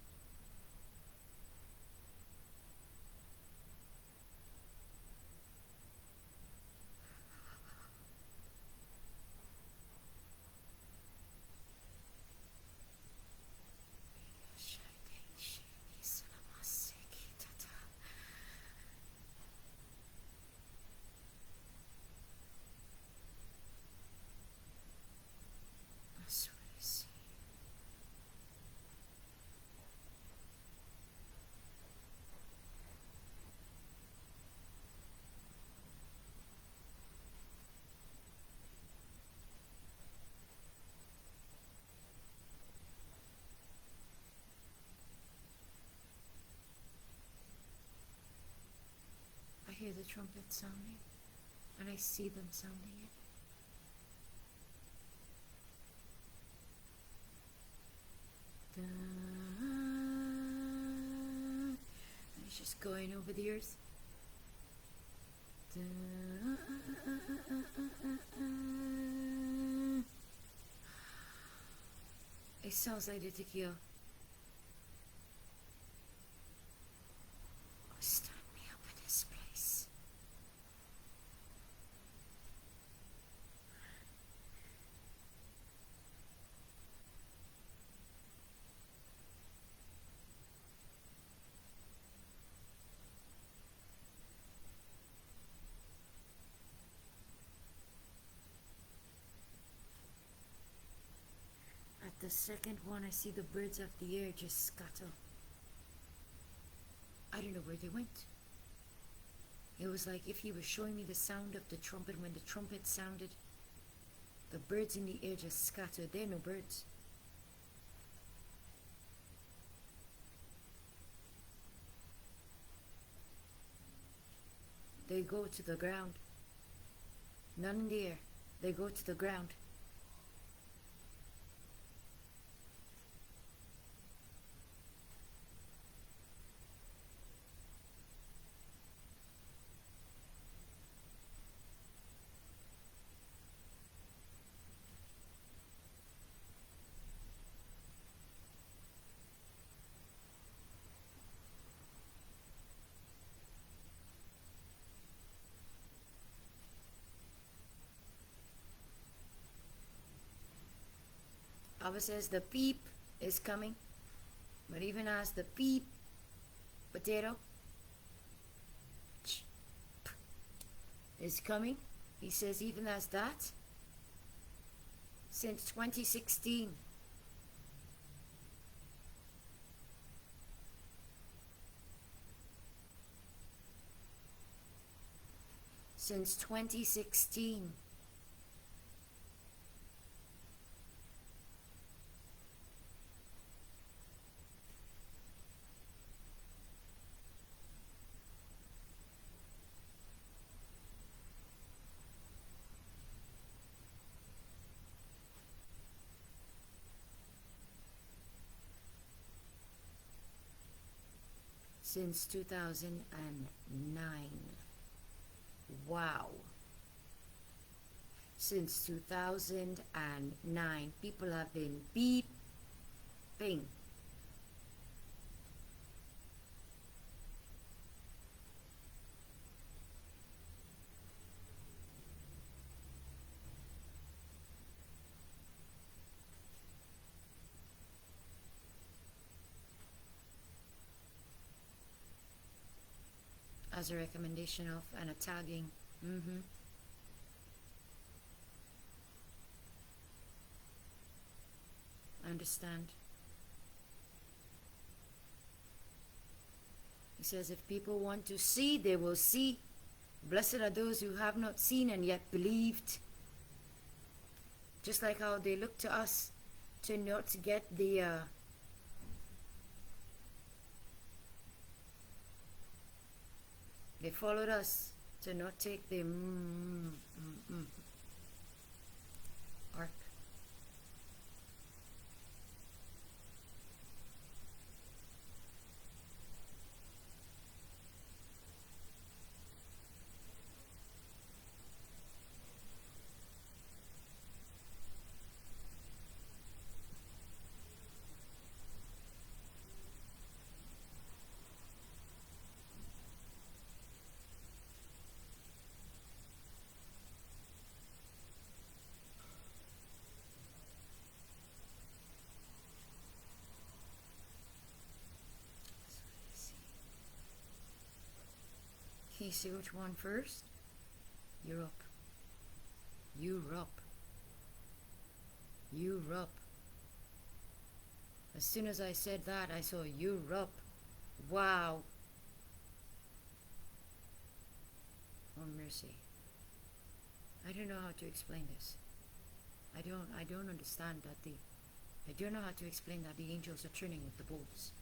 I hear the trumpet sounding, and I see them sounding it. And it's just going over the earth. It sounds like the tequila. Stand me up in this place. second one, I see the birds of the air just scatter. I don't know where they went. It was like if he was showing me the sound of the trumpet. When the trumpet sounded, the birds in the air just scattered. There are no birds. They go to the ground. None in the air. They go to the ground. Abba says the peep is coming. But even as the peep potato is coming, he says even as that, since 2016, since 2016, since 2009. Wow. Since 2009, people have been beeping. As a recommendation of and a tagging. I understand. He says if people want to see, they will see. Blessed are those who have not seen and yet believed. Just like how they look to us to not get the they followed us to not take the ark. Can you see which one first? Europe. Europe. Europe. As soon as I said that, I saw Europe. Wow. Oh, mercy. I don't know how to explain this. I don't understand that I don't know how to explain that the angels are turning with the bulls.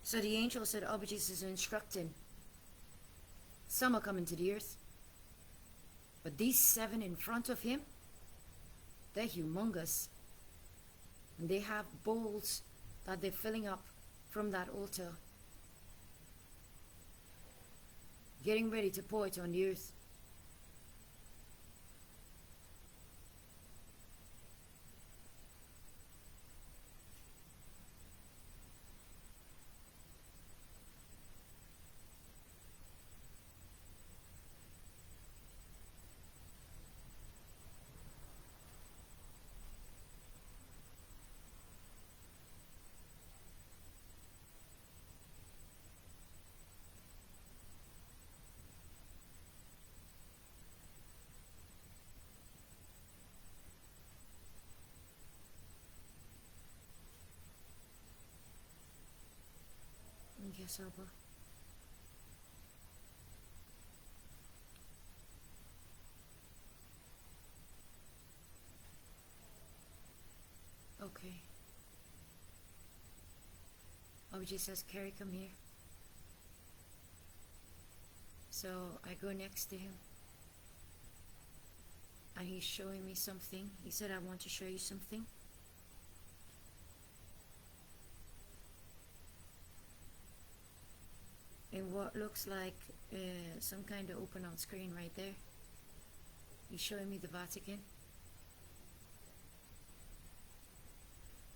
So the angel said, "Oh, but Jesus is instructing. Some are coming to the earth. But these 7 in front of him, they're humongous. And they have bowls that they're filling up from that altar. Getting ready to pour it on the earth. Yes, Abba. Okay. Abba just says, Carrie, come here. So I go next to him. And he's showing me something. He said, I want to show you something. In what looks like some kind of open on screen right there. He's showing me the Vatican.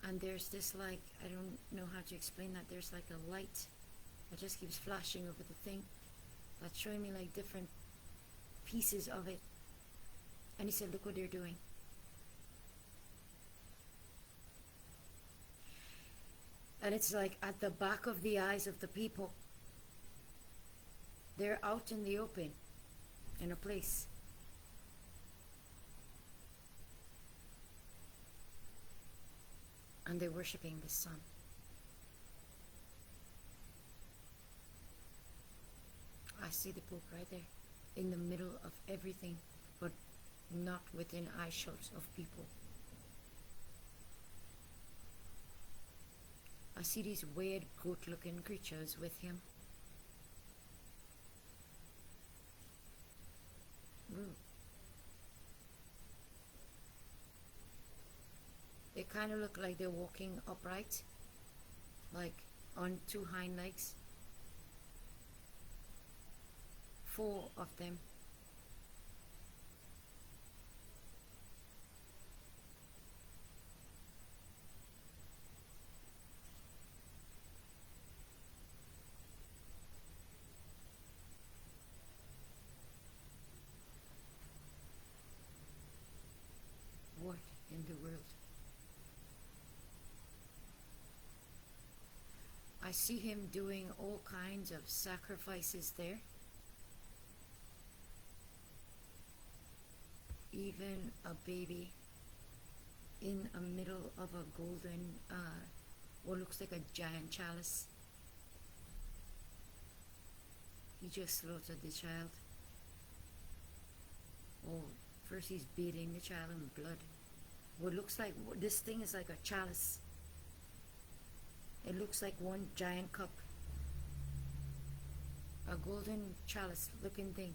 And there's this, like, I don't know how to explain that. There's like a light that just keeps flashing over the thing. That's showing me like different pieces of it. And he said, look what they're doing. And it's like at the back of the eyes of the people. They're out in the open, in a place. And they're worshipping the sun. I see the Pope right there, in the middle of everything, but not within eye shots of people. I see these weird goat-looking creatures with him. Ooh. They kind of look like they're walking upright, like on two hind legs. 4 of them. What in the world? I see him doing all kinds of sacrifices there. Even a baby in the middle of a golden, what looks like a giant chalice. He just slaughtered the child. Oh, first he's beating the child in blood. What looks like, this thing is like a chalice. It looks like one giant cup. A golden chalice looking thing.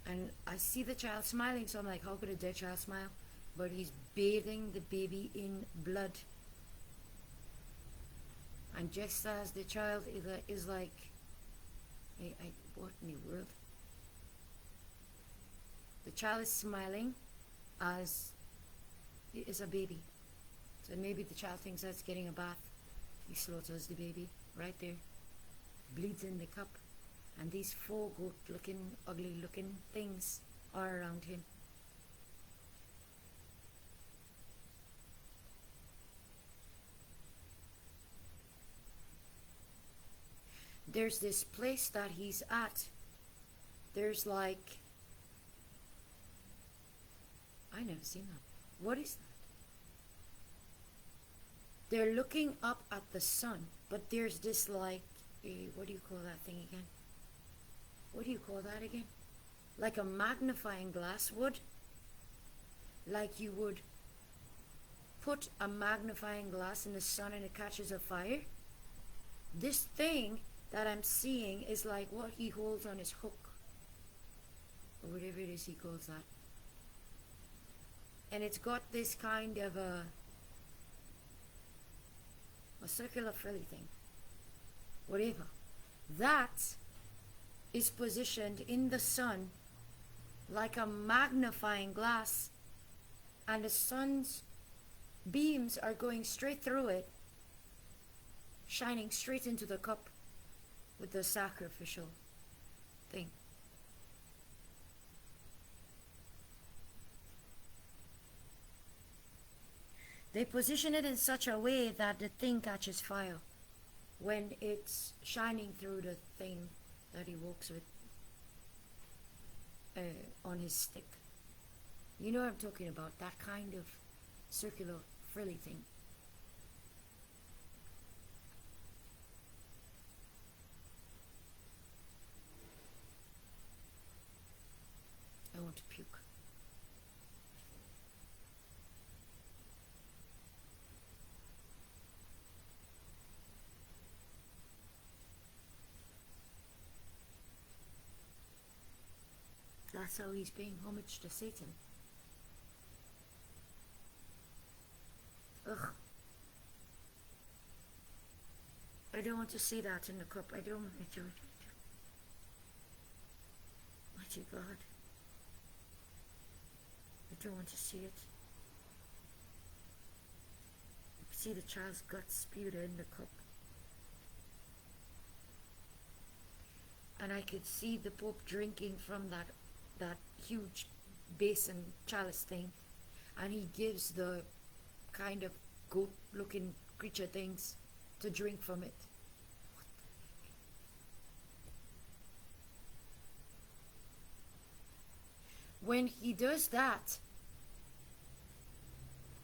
And I see the child smiling, so I'm like, how could a dead child smile? But he's bathing the baby in blood. And just as the child is like, what in the world? The child is smiling as it is a baby. So maybe the child thinks that's getting a bath. He slaughters the baby right there. Bleeds in the cup. And these 4 goat-looking, ugly-looking things are around him. There's this place that he's at. There's like... I never seen that. What is that? They're looking up at the sun. But there's this like... what do you call that thing again? What do you call that again? Like a magnifying glass would. Like you would put a magnifying glass in the sun and it catches a fire. This thing that I'm seeing is like what he holds on his hook. Or whatever it is he calls that. And it's got this kind of a circular frilly thing. Whatever. That is positioned in the sun like a magnifying glass, and the sun's beams are going straight through it, shining straight into the cup with the sacrificial thing. They position it in such a way that the thing catches fire when it's shining through the thing that he walks with on his stick. You know what I'm talking about, that kind of circular frilly thing. That's how he's paying homage to Satan. Ugh. I don't want to see that in the cup. I don't want to. Mighty God. I don't want to see it. See the child's guts spewed in the cup. And I could see the Pope drinking from that huge basin chalice thing. And he gives the kind of goat-looking creature things to drink from it. When he does that,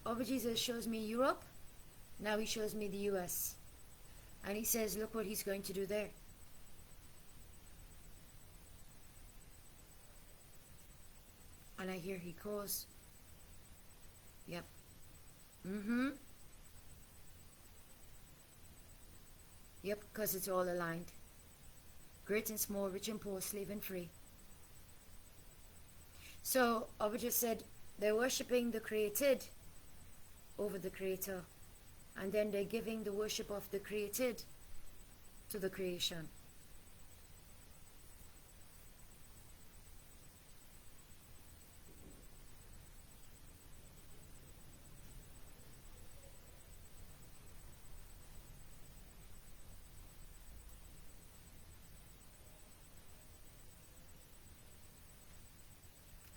Abba Jesus shows me Europe, now he shows me the US. And he says, look what he's going to do there. And I hear he goes, yep. Yep, because it's all aligned. Great and small, rich and poor, slave and free. So, Abba just said, they're worshipping the created over the creator. And then they're giving the worship of the created to the creation.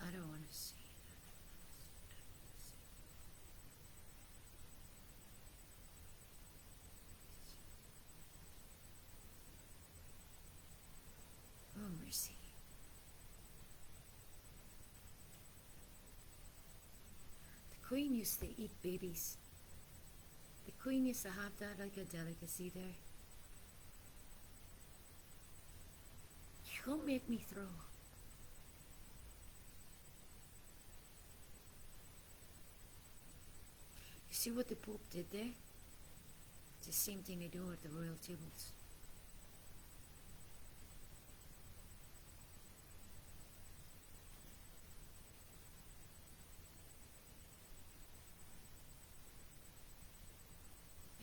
I don't want to see it. Oh, mercy. The Queen used to eat babies. The Queen used to have that like a delicacy there. You can't make me throw. You see what the Pope did there? It's the same thing they do at the royal tables.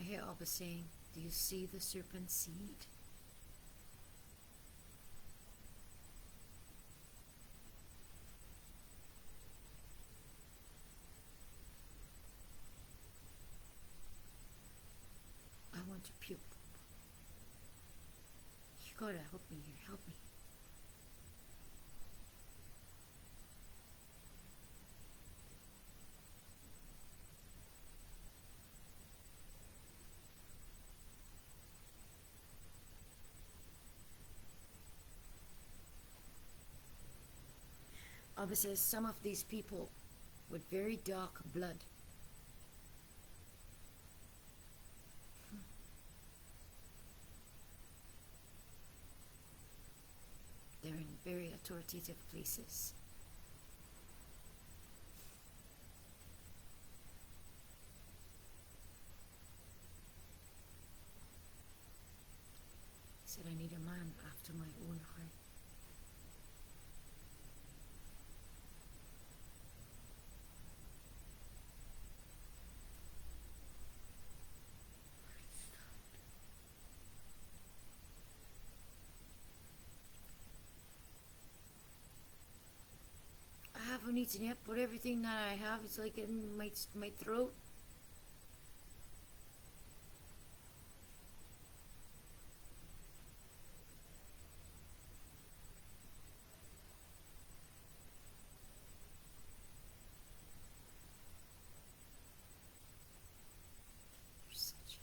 I hear Abba saying, do you see the serpent's seed? I want to puke. You gotta help me here, help me. Abba says some of these people with very dark blood. They're in very authoritative places. He said, I need a man after my own heart. I haven't eaten yet, but everything that I have is like in my throat. You're such a...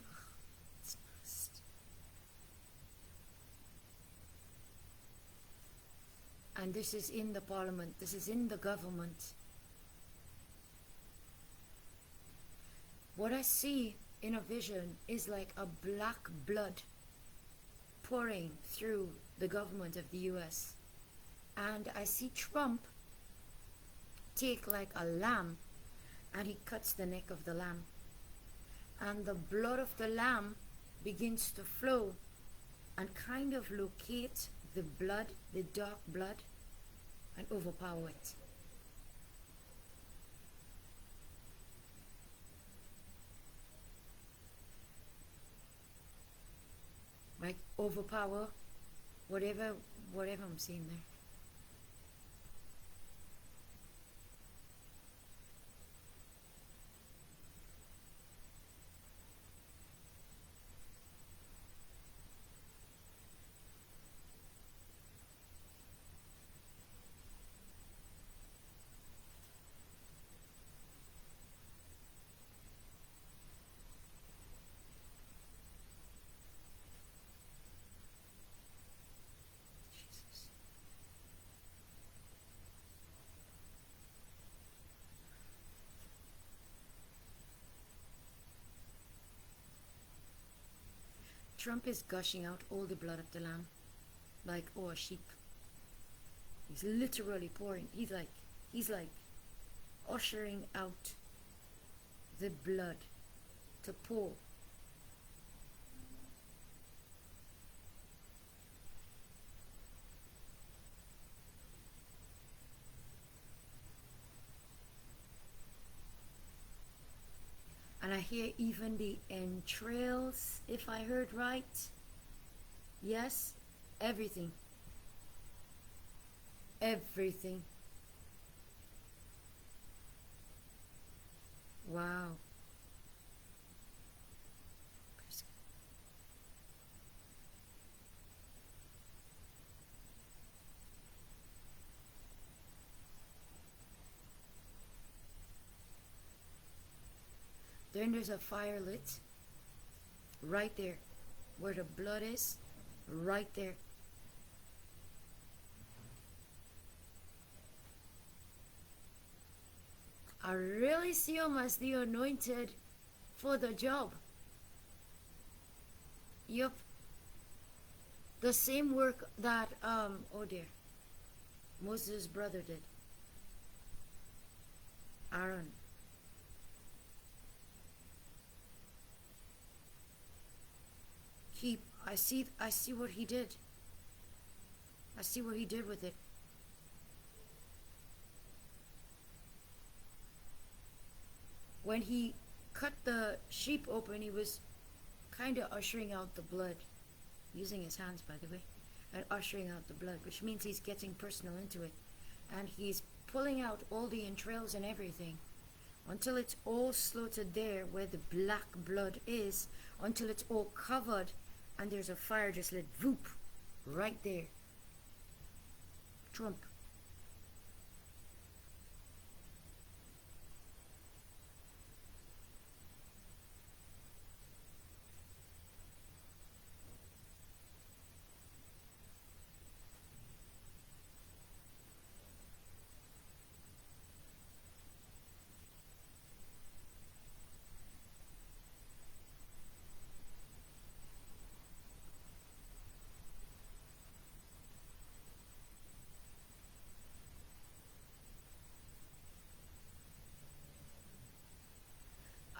Ugh, it's nasty. And this is in the parliament, this is in the government. What I see in a vision is like a black blood pouring through the government of the US. And I see Trump take like a lamb and he cuts the neck of the lamb. And the blood of the lamb begins to flow and kind of locate the blood, the dark blood, and overpower it. Like overpower whatever I'm seeing there. Jesus. Trump is gushing out all the blood of the lamb like a sheep. He's literally pouring. He's like ushering out the blood to pour. And I hear even the entrails, if I heard right. Yes, everything. Everything. Wow. Then there's a fire lit right there where the blood is, right there. I really see him as the anointed for the job. Yup. The same work that oh dear, Moses' brother did. Aaron. I see what he did. I see what he did with it. When he cut the sheep open, he was kind of ushering out the blood, using his hands, by the way, and ushering out the blood, which means he's getting personal into it. And he's pulling out all the entrails and everything until it's all slaughtered there where the black blood is, until it's all covered, and there's a fire just lit, whoop, right there. Trump.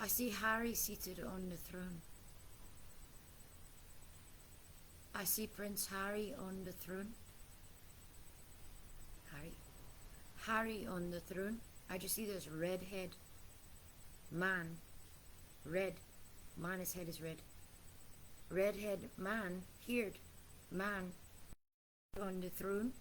I see Harry seated on the throne. I see Prince Harry on the throne. Harry on the throne. I just see this red head man. Red. Man, his head is red. Redhead man, haired man on the throne.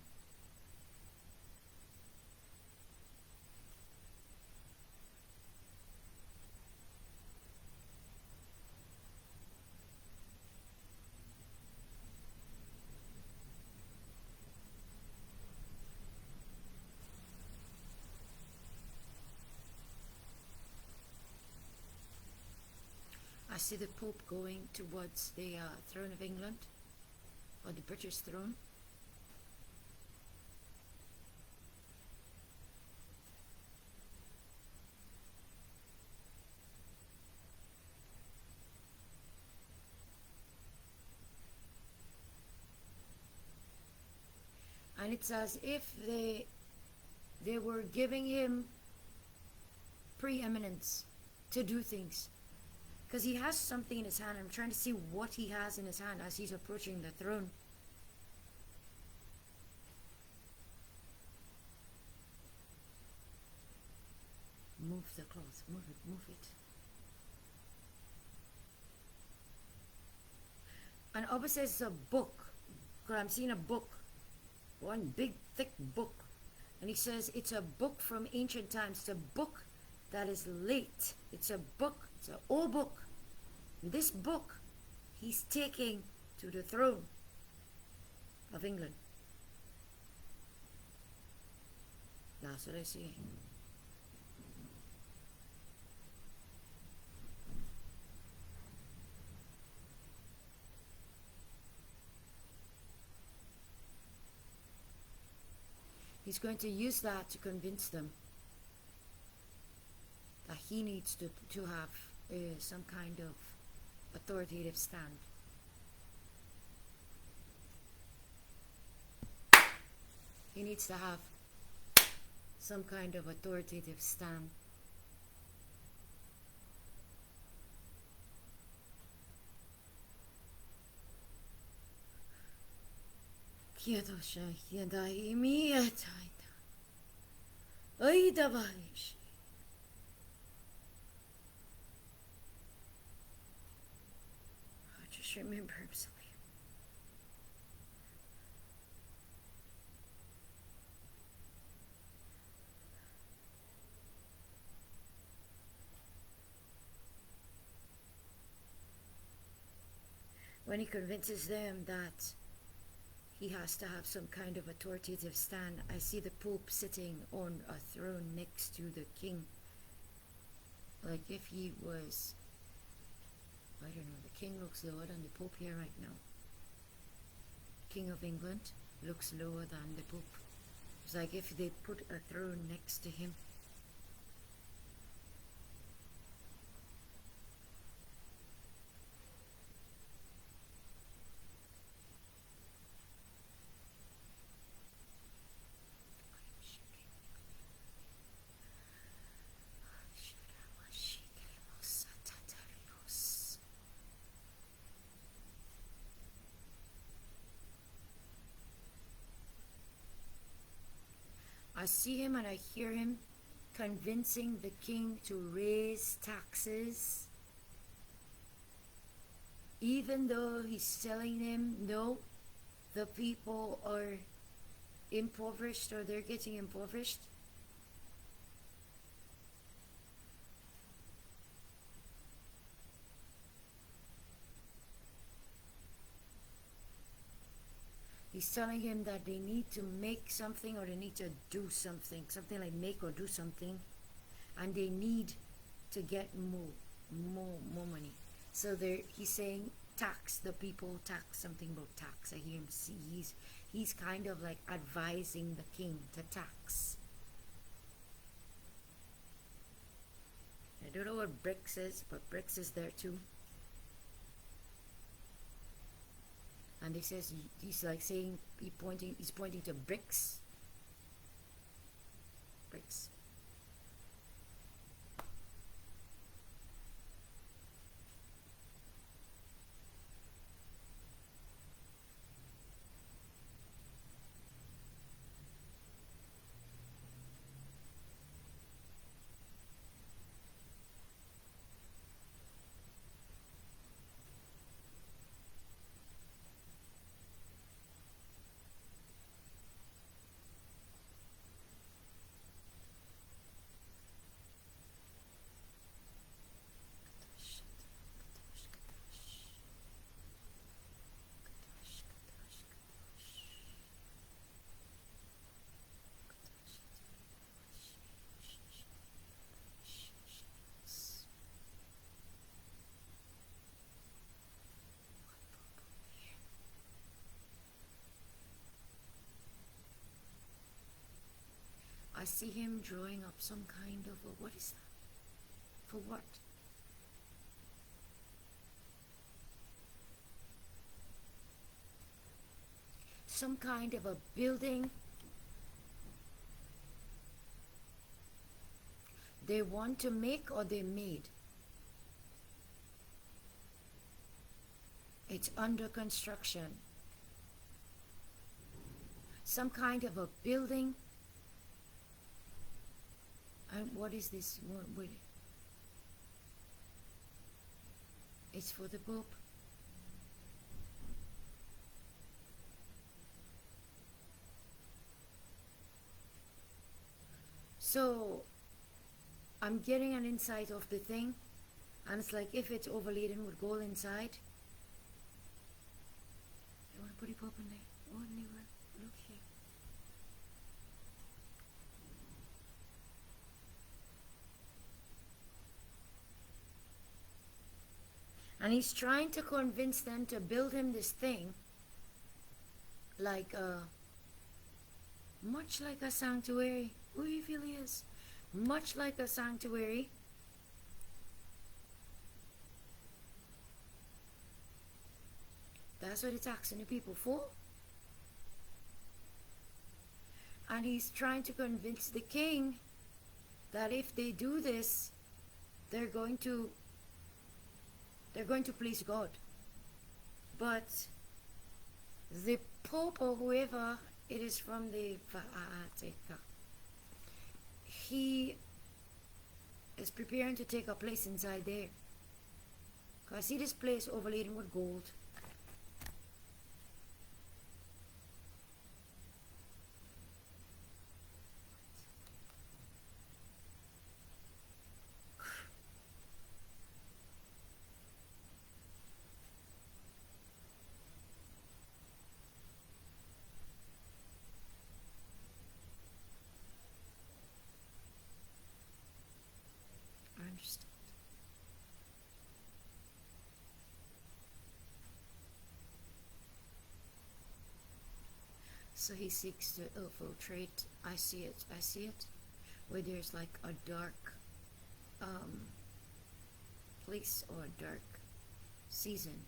I see the Pope going towards the throne of England, or the British throne. And it's as if they were giving him preeminence to do things. Because he has something in his hand. I'm trying to see what he has in his hand as he's approaching the throne. Move the cloth. Move it. Move it. And Abba says it's a book. Because I'm seeing a book. One big, thick book. And he says it's a book from ancient times. It's a book that is late. It's a book. It's an old book. This book he's taking to the throne of England. That's what I see. He's going to use that to convince them that he needs to have some kind of authoritative stand. He needs to have some kind of authoritative stand. Just remember him so. When he convinces them that he has to have some kind of authoritative stand, I see the Pope sitting on a throne next to the king. Like if he was, I don't know, the king looks lower than the Pope here right now. King of England looks lower than the Pope. It's like if they put a throne next to him. I see him and I hear him convincing the king to raise taxes, even though he's telling him, no, the people are impoverished or they're getting impoverished. He's telling him that they need to make something or they need to do something. Something like make or do something. And they need to get more money. So he's saying tax the people, tax something about tax. I hear him see he's kind of like advising the king to tax. I don't know what BRICS is, but BRICS is there too. And he says he's like saying he's pointing to bricks. Bricks. I see him drawing up some kind of what is that? For what? Some kind of a building. They want to make or they made. It's under construction. Some kind of a building. And what is this? What? It's for the Pope. So I'm getting an insight of the thing, and it's like if it's overladen with gold inside. You want to put the Pope in there? Oh, never. Look here. And he's trying to convince them to build him this thing, like much like a sanctuary. Who he really is, much like a sanctuary. That's what it's asking the people for. And he's trying to convince the king that if they do this, they're going to please God. But the Pope or whoever it is from the Vatican, he is preparing to take a place inside there. Cause I see this place overladen with gold. I understand. So he seeks to infiltrate. I see it. I see it. Where there's like a dark place or a dark season.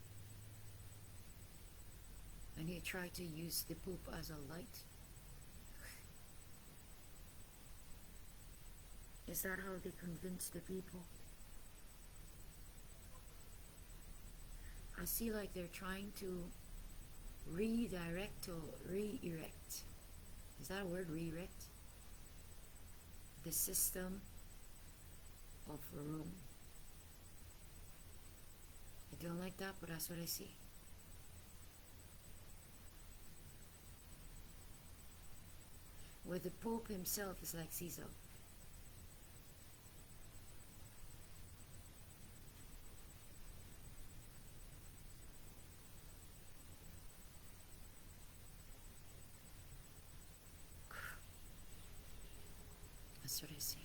And he tried to use the Pope as a light. Is that how they convince the people? I see like they're trying to redirect or re-erect. Is that a word, re-erect? The system of Rome. I don't like that, but that's what I see. Where the Pope himself is like Caesar. That's what I see.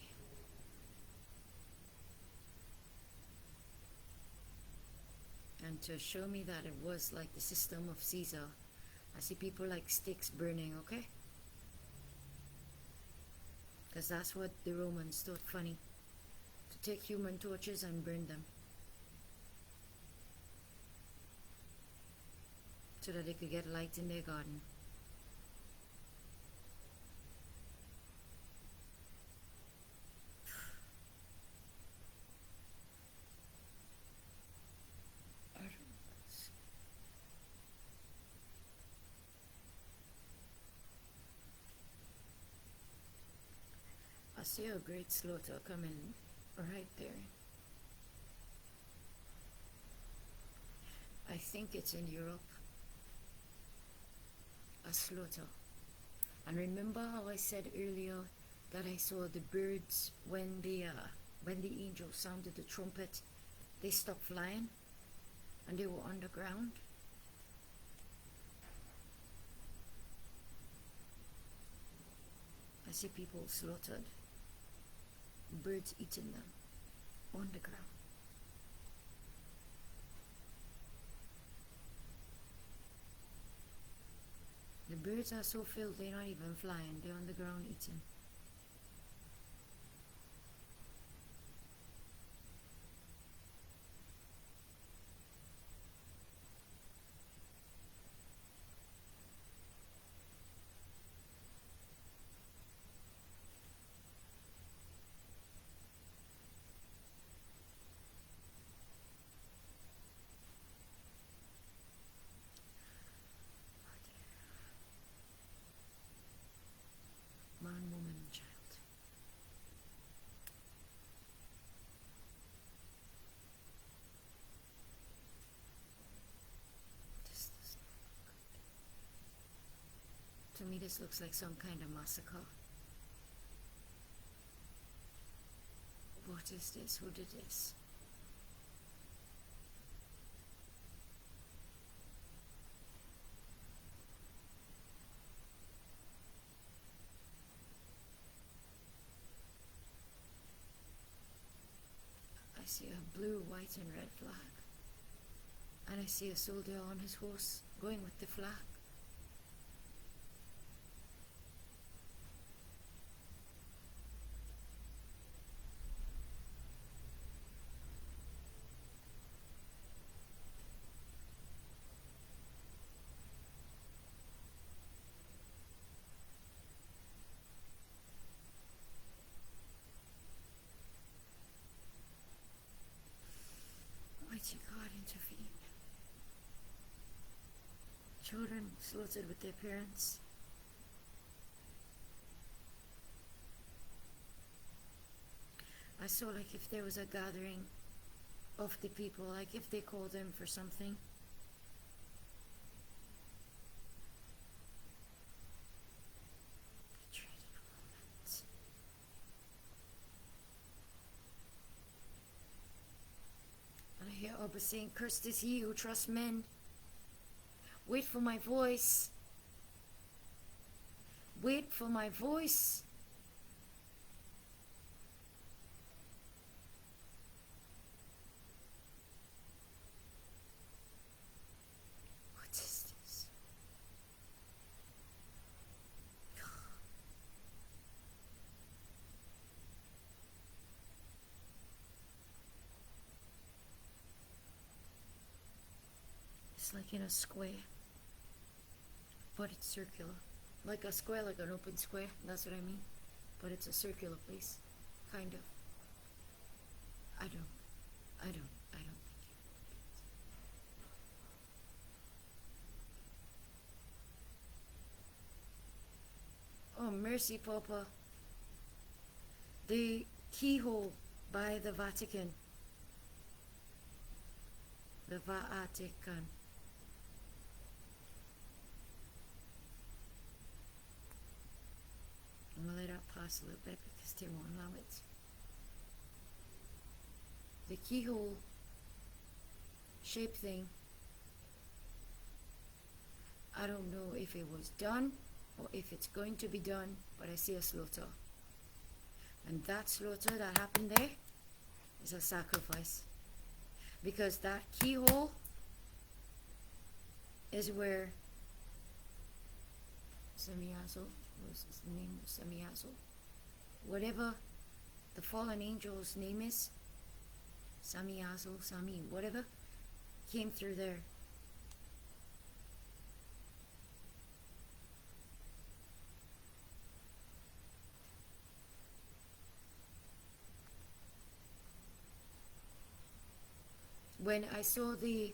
And to show me that it was like the system of Caesar, I see people like sticks burning, okay? Because that's what the Romans thought funny. To take human torches and burn them. So that they could get light in their garden. I see a great slaughter coming right there. I think it's in Europe. A slaughter. And remember how I said earlier that I saw the birds when the angel sounded the trumpet, they stopped flying and they were underground. I see people slaughtered, birds eating them on the ground. The birds are so filled they're not even flying, they're on the ground eating. Man, woman, To me, this looks like some kind of massacre. What is this? Who did this? I see a blue, white, and red flag. And I see a soldier on his horse going with the flag. Mighty God, intervene. Children slaughtered with their parents. I saw like if there was a gathering of the people, like if they called them for something. And I hear Abba saying, "Cursed is he who trusts men. Wait for my voice. Wait for my voice." What is this? It's like in a square, but it's circular. Like a square, like an open square, that's what I mean. But it's a circular place, kind of. I don't think you. Oh, mercy, Papa. The keyhole by the Vatican. The Vatican. I'm going to let that pass a little bit because they won't allow it. The keyhole shape thing, I don't know if it was done or if it's going to be done, but I see a slaughter. And that slaughter that happened there is a sacrifice. Because that keyhole is where DMaAsvv, what's his name? DMaAsvv. Whatever the fallen angel's name is, DMaAsvv, Sami, whatever, came through there. When I saw the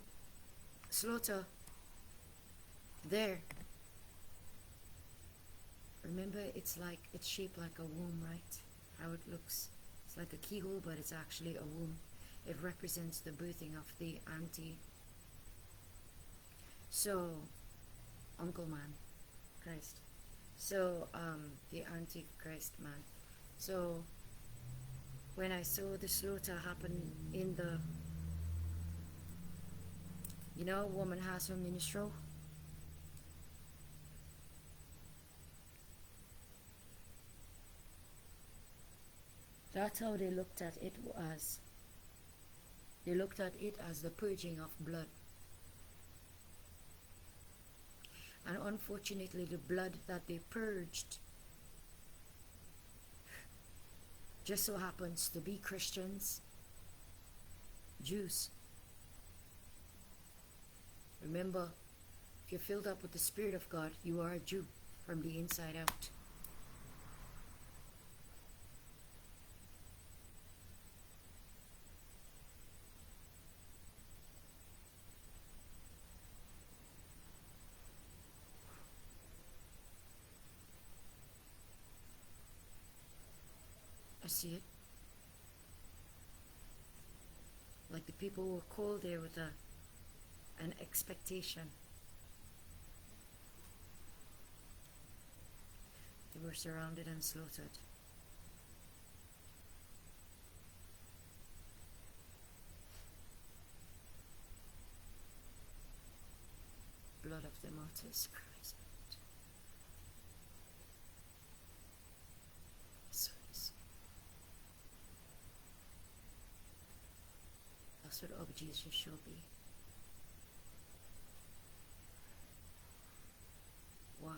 slaughter there, remember it's shaped like a womb, right? How it looks. It's like a keyhole, but it's actually a womb. It represents the birthing of the Uncle Man, Christ. So, the Antichrist man. So, when I saw the slaughter happen in the, a woman has her minstrel. That's how they looked at it as. They looked at it as the purging of blood. And unfortunately, the blood that they purged just so happens to be Christians, Jews. Remember, if you're filled up with the Spirit of God, you are a Jew from the inside out. I see it. Like the people were called there with an expectation. were surrounded and slaughtered. Blood of the martyrs cries out. That's what our Jesus shall be. Wow.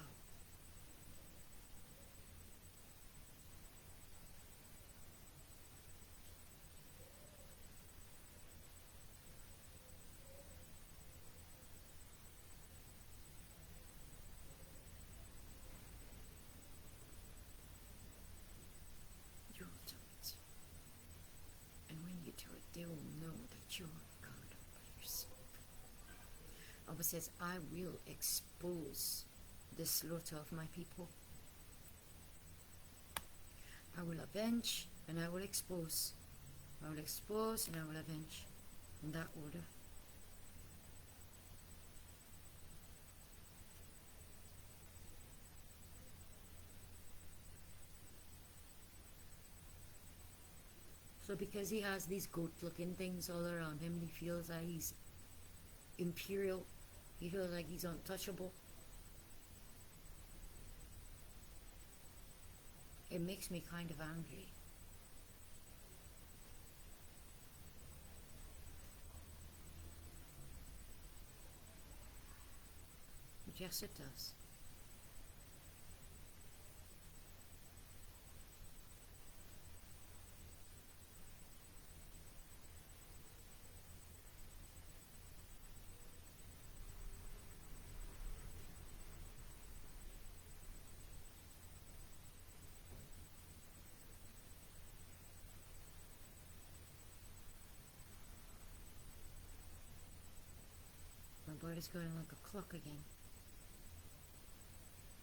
You will do it. And when you do it, they will know that you are God by yourself. Abba says, I will expose the slaughter of my people. I will avenge and I will expose. I will expose and I will avenge. In that order. So because he has these goat-looking things all around him, he feels that he's imperial. He feels like he's untouchable. It makes me kind of angry. But yes, it does. My body's going like a clock again.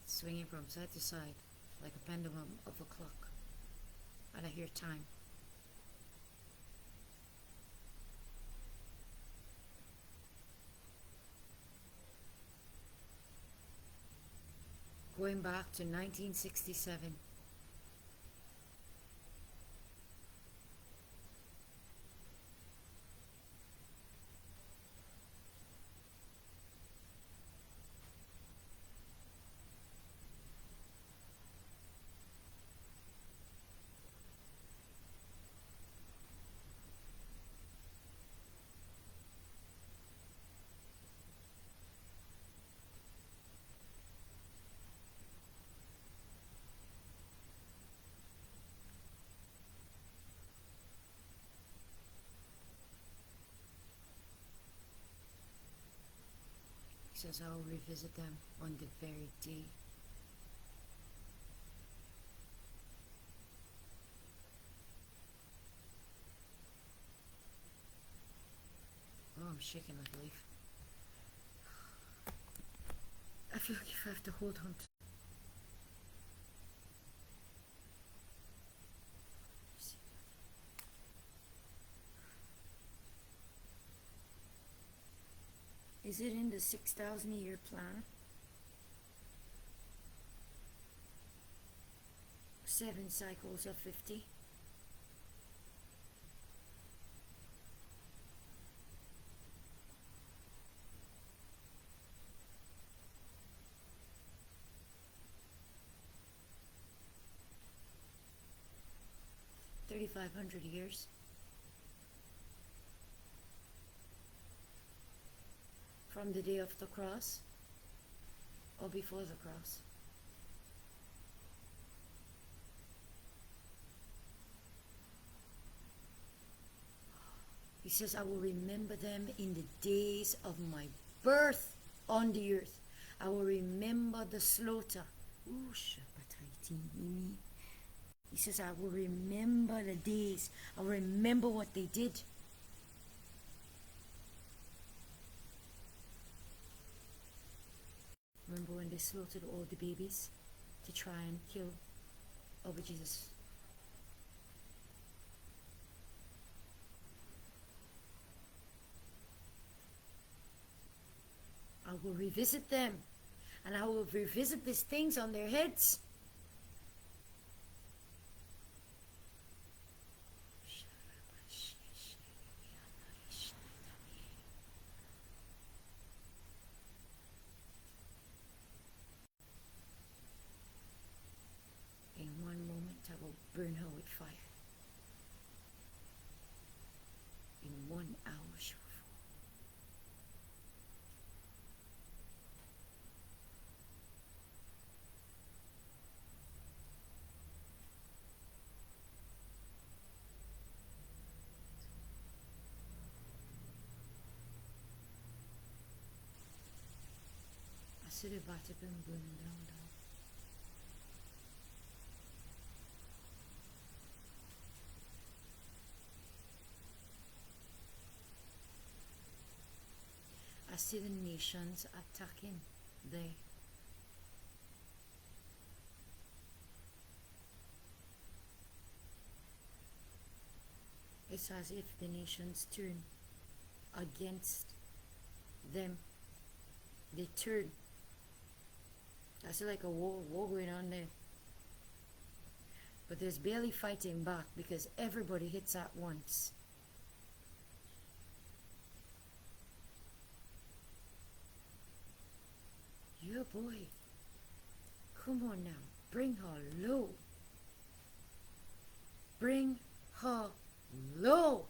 It's swinging from side to side like a pendulum of a clock. And I hear time. Going back to 1967. He says, I will revisit them on the very day. Oh, I'm shaking like a leaf. I feel like if I have to hold on to Is it in the 6,000-year plan? 7 cycles of 50? $3,500 from the day of the cross or before the cross. He says, I will remember them in the days of my birth on the earth. I will remember the slaughter. He says, I will remember the days. I will remember what they did. Remember when they slaughtered all the babies to try and kill over Jesus? I will revisit them, and I will revisit these things on their heads. see the Vatican burning down. I see the nations attacking there. It's as if the nations turn against them. They turn. I see like a war going on there. But there's barely fighting back because everybody hits at once. Yeah, boy. Come on now. Bring her low. Bring her low.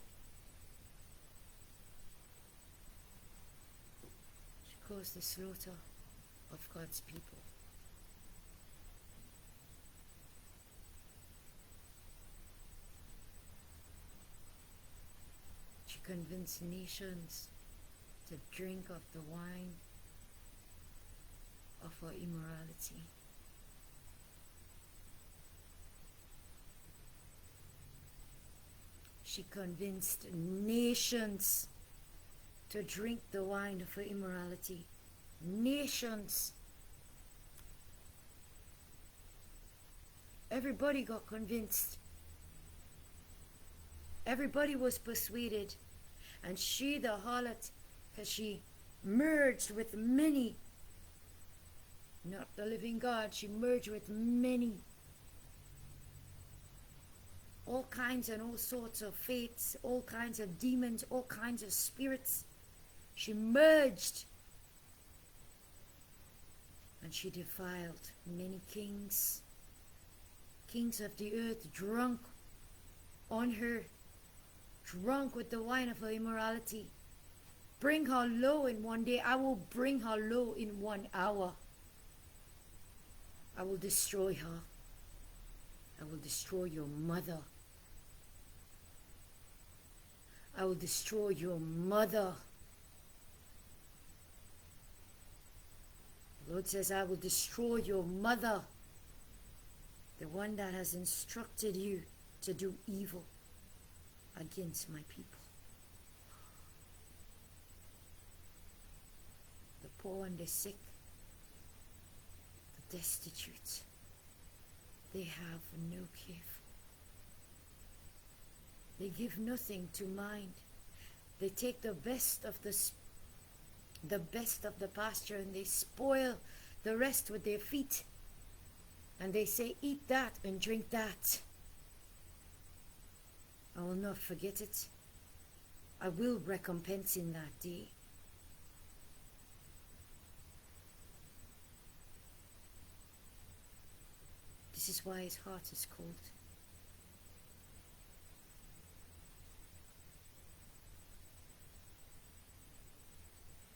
She caused the slaughter of God's people. She convinced nations to drink of the wine of her immorality. She convinced nations to drink the wine of her immorality. Nations. Everybody got convinced. Everybody was persuaded. And she, the harlot, because she merged with many, not the living God, she merged with many. All kinds and all sorts of faiths, all kinds of demons, all kinds of spirits. She merged. And she defiled many kings. Kings of the earth drunk on her. Drunk with the wine of her immorality. Bring her low in one day. I will bring her low in 1 hour. I will destroy her. I will destroy your mother. I will destroy your mother. The Lord says, I will destroy your mother. The one that has instructed you to do evil against my people. The poor and the sick, the destitute, they have no care. They give nothing to mind. They take the best of the pasture and they spoil the rest with their feet. And they say, eat that and drink that. I will not forget it. I will recompense in that day. This is why his heart is cold.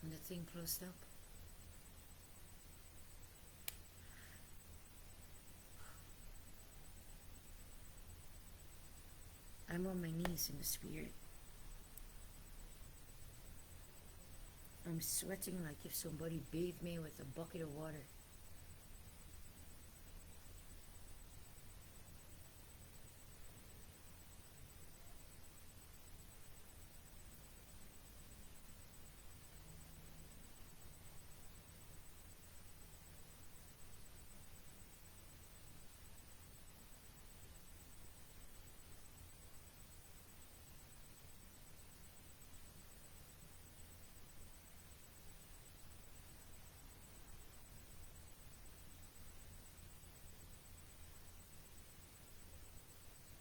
And the thing closed up. I'm on my knees in the spirit. I'm sweating like if somebody bathed me with a bucket of water.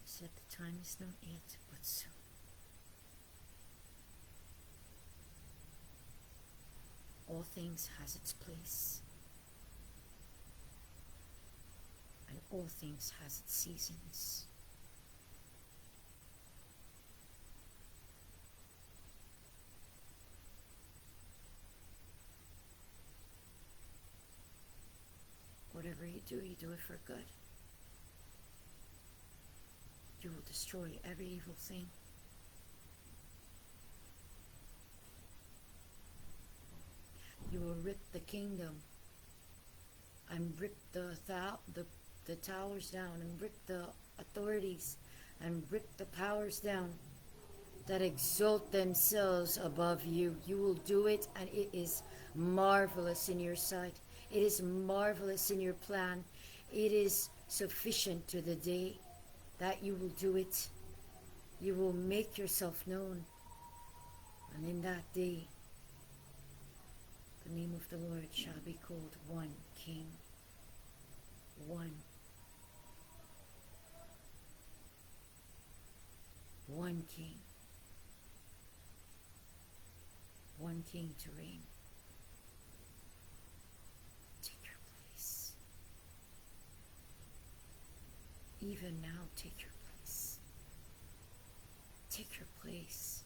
Said the time is not yet, but soon. All things has its place, and all things has its seasons. Whatever you do it for good. You will destroy every evil thing. You will rip the kingdom and rip the towers down, and rip the authorities, and rip the powers down that exalt themselves above you. You will do it, and it is marvelous in your sight. It is marvelous in your plan. It is sufficient to the day that you will do it. You will make yourself known, and in that day the name of the Lord shall be called One King. One King. One King to reign. Take your place. Even now, take your place. Take your place.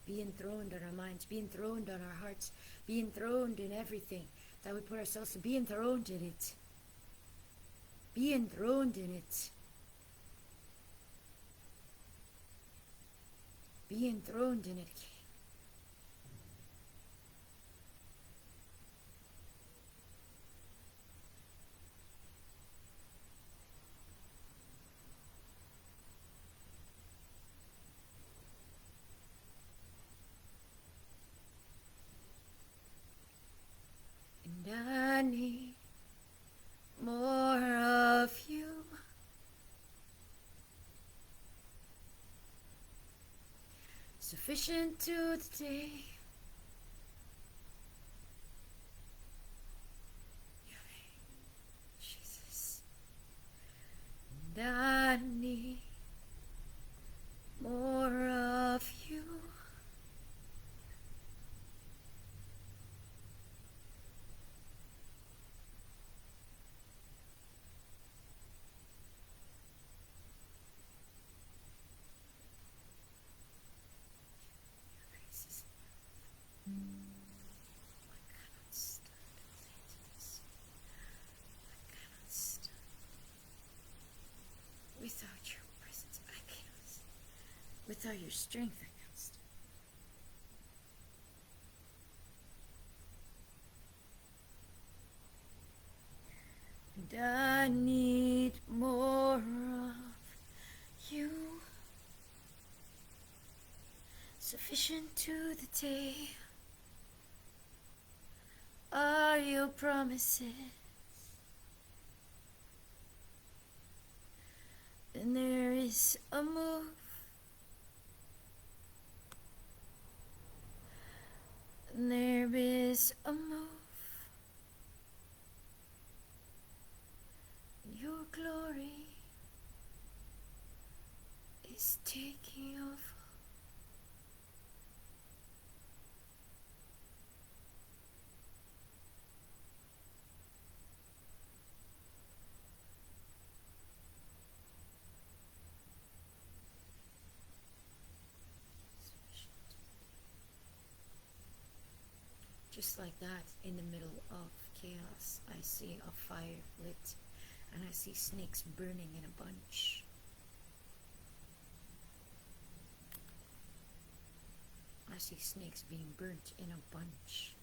Be enthroned on our minds. Be enthroned on our hearts. Be enthroned in everything that we put ourselves in. Be enthroned in it. Be enthroned in it. Be enthroned in it, King. And I need more of you. Sufficient to the day. Jesus. And I need more of you. Without your presence, I can't. Without your strength, I can't stand. And I need more of you. Sufficient to the day are your promises. And there is a move. And there is a move. And your glory is taking over. Just like that, in the middle of chaos, I see a fire lit, and I see snakes burning in a bunch. I see snakes being burnt in a bunch.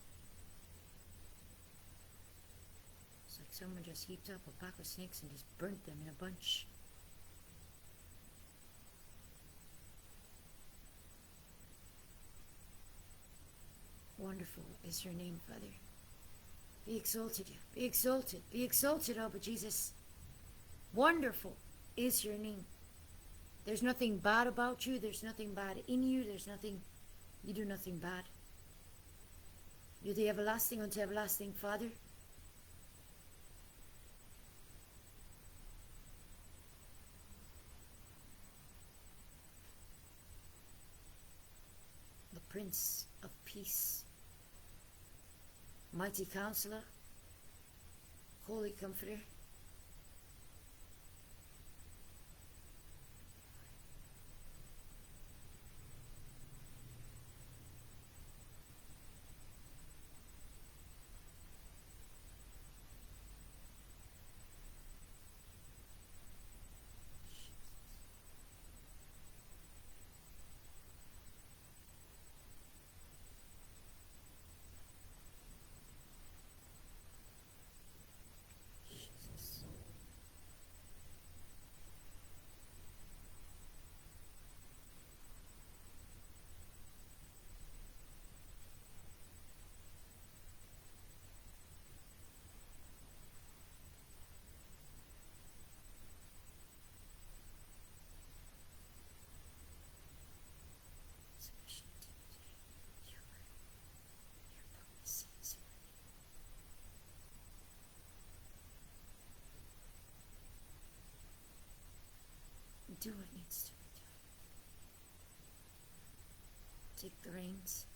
It's like someone just heaped up a pack of snakes and just burnt them in a bunch. Wonderful is your name, Father. Be exalted, be exalted, be exalted, Abba Jesus. Wonderful is your name. There's nothing bad about you. There's nothing bad in you. You do nothing bad. You're the everlasting unto everlasting Father. The Prince of Peace. Mighty Counselor, Holy Comforter, needs to be done. Take the reins.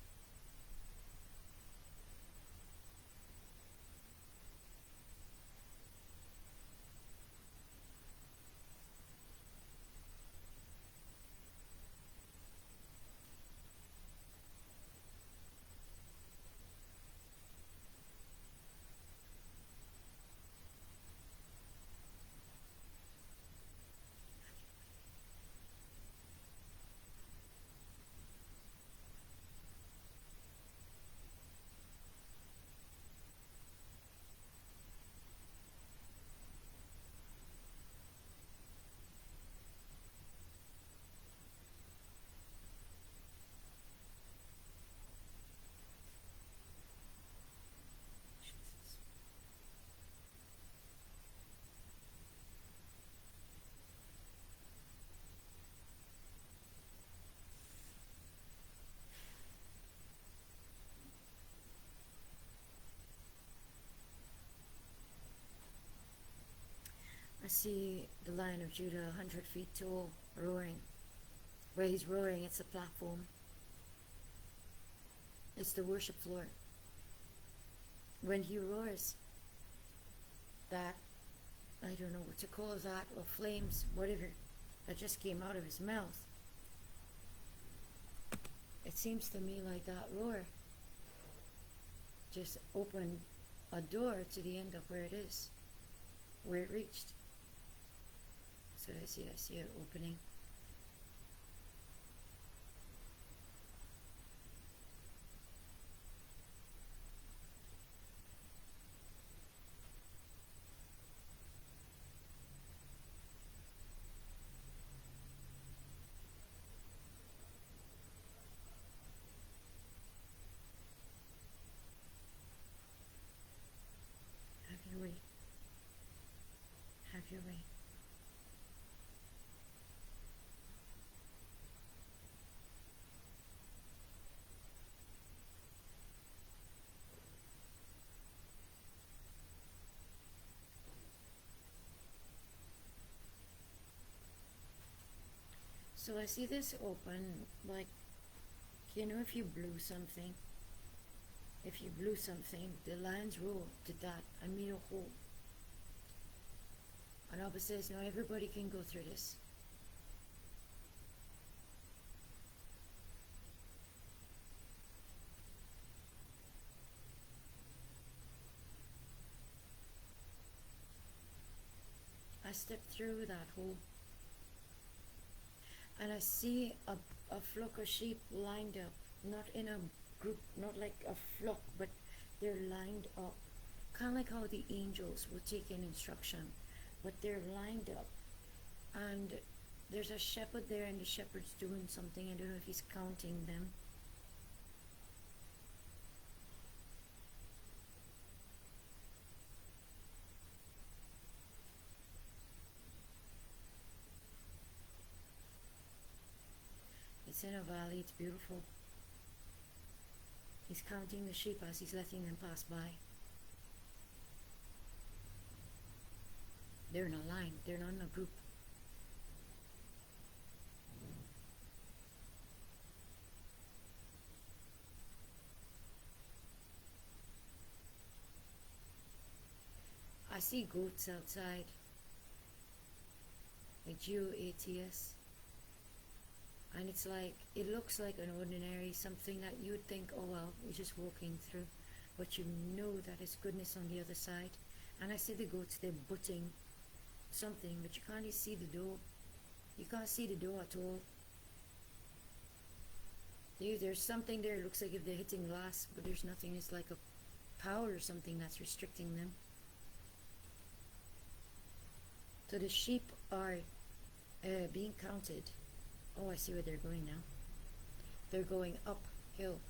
I see the Lion of Judah 100 feet tall, roaring. Where he's roaring, it's a platform. It's the worship floor. When he roars, that, I don't know what to call that, or flames, whatever, that just came out of his mouth. It seems to me like that roar just opened a door to the end of where it is, where it reached. So I see it opening. Have your way. Have your way. So I see this open, like, you know, if you blew something, the lion's roar did that. I made a hole. And Abba says, no, everybody can go through this. I stepped through that hole. And I see a flock of sheep lined up, not in a group, not like a flock, but they're lined up. Kind of like how the angels will take in instruction, but they're lined up. And there's a shepherd there, and the shepherd's doing something. I don't know if he's counting them. It's in a valley, it's beautiful. He's counting the sheep as he's letting them pass by. They're in a line, they're not in a group. I see goats outside. Like GOATS. And it's like, it looks like an ordinary, something that you would think, oh well, we're just walking through. But you know that it's goodness on the other side. And I see the goats, they're butting something, but you can't even see the door. You can't see the door at all. There's something there, it looks like if they're hitting glass, but there's nothing. It's like a power or something that's restricting them. So the sheep are being counted. Oh, I see where they're going now. They're going uphill.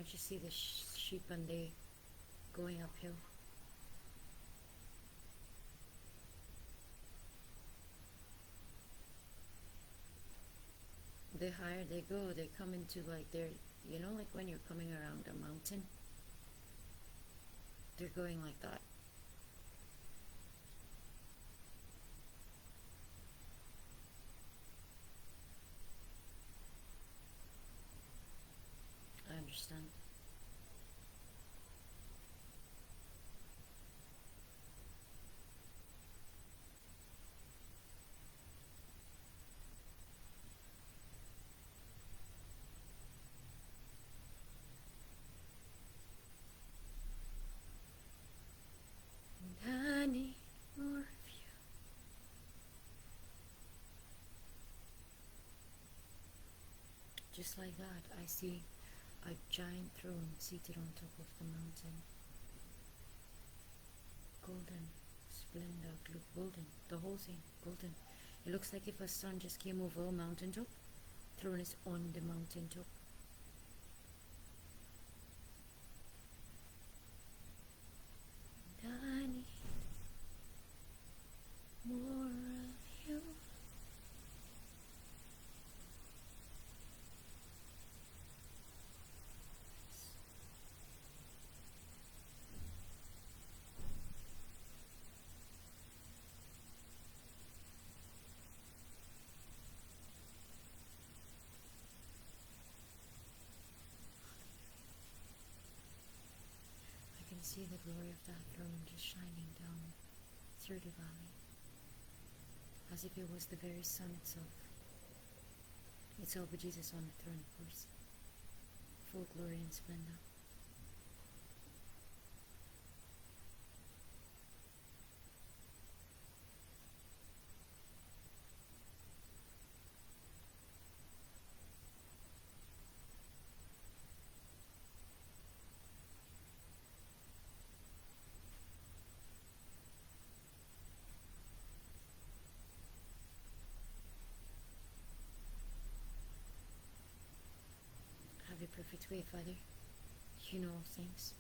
Don't you see the sheep and they going uphill? The higher they go, they come into like they're, you know, like when you're coming around a mountain, they're going like that. I understand. And I need more of you. Just like that, I see a giant throne seated on top of the mountain. Golden, splendor, golden, the whole thing, golden. It looks like if a sun just came over a mountaintop, throne is on the mountaintop. And I need more of you. I can see the glory of that throne just shining down through the valley, as if it was the very sun itself. It's all but Jesus on the throne, of course, full glory and splendor. Have your perfect way, Father. You know all things.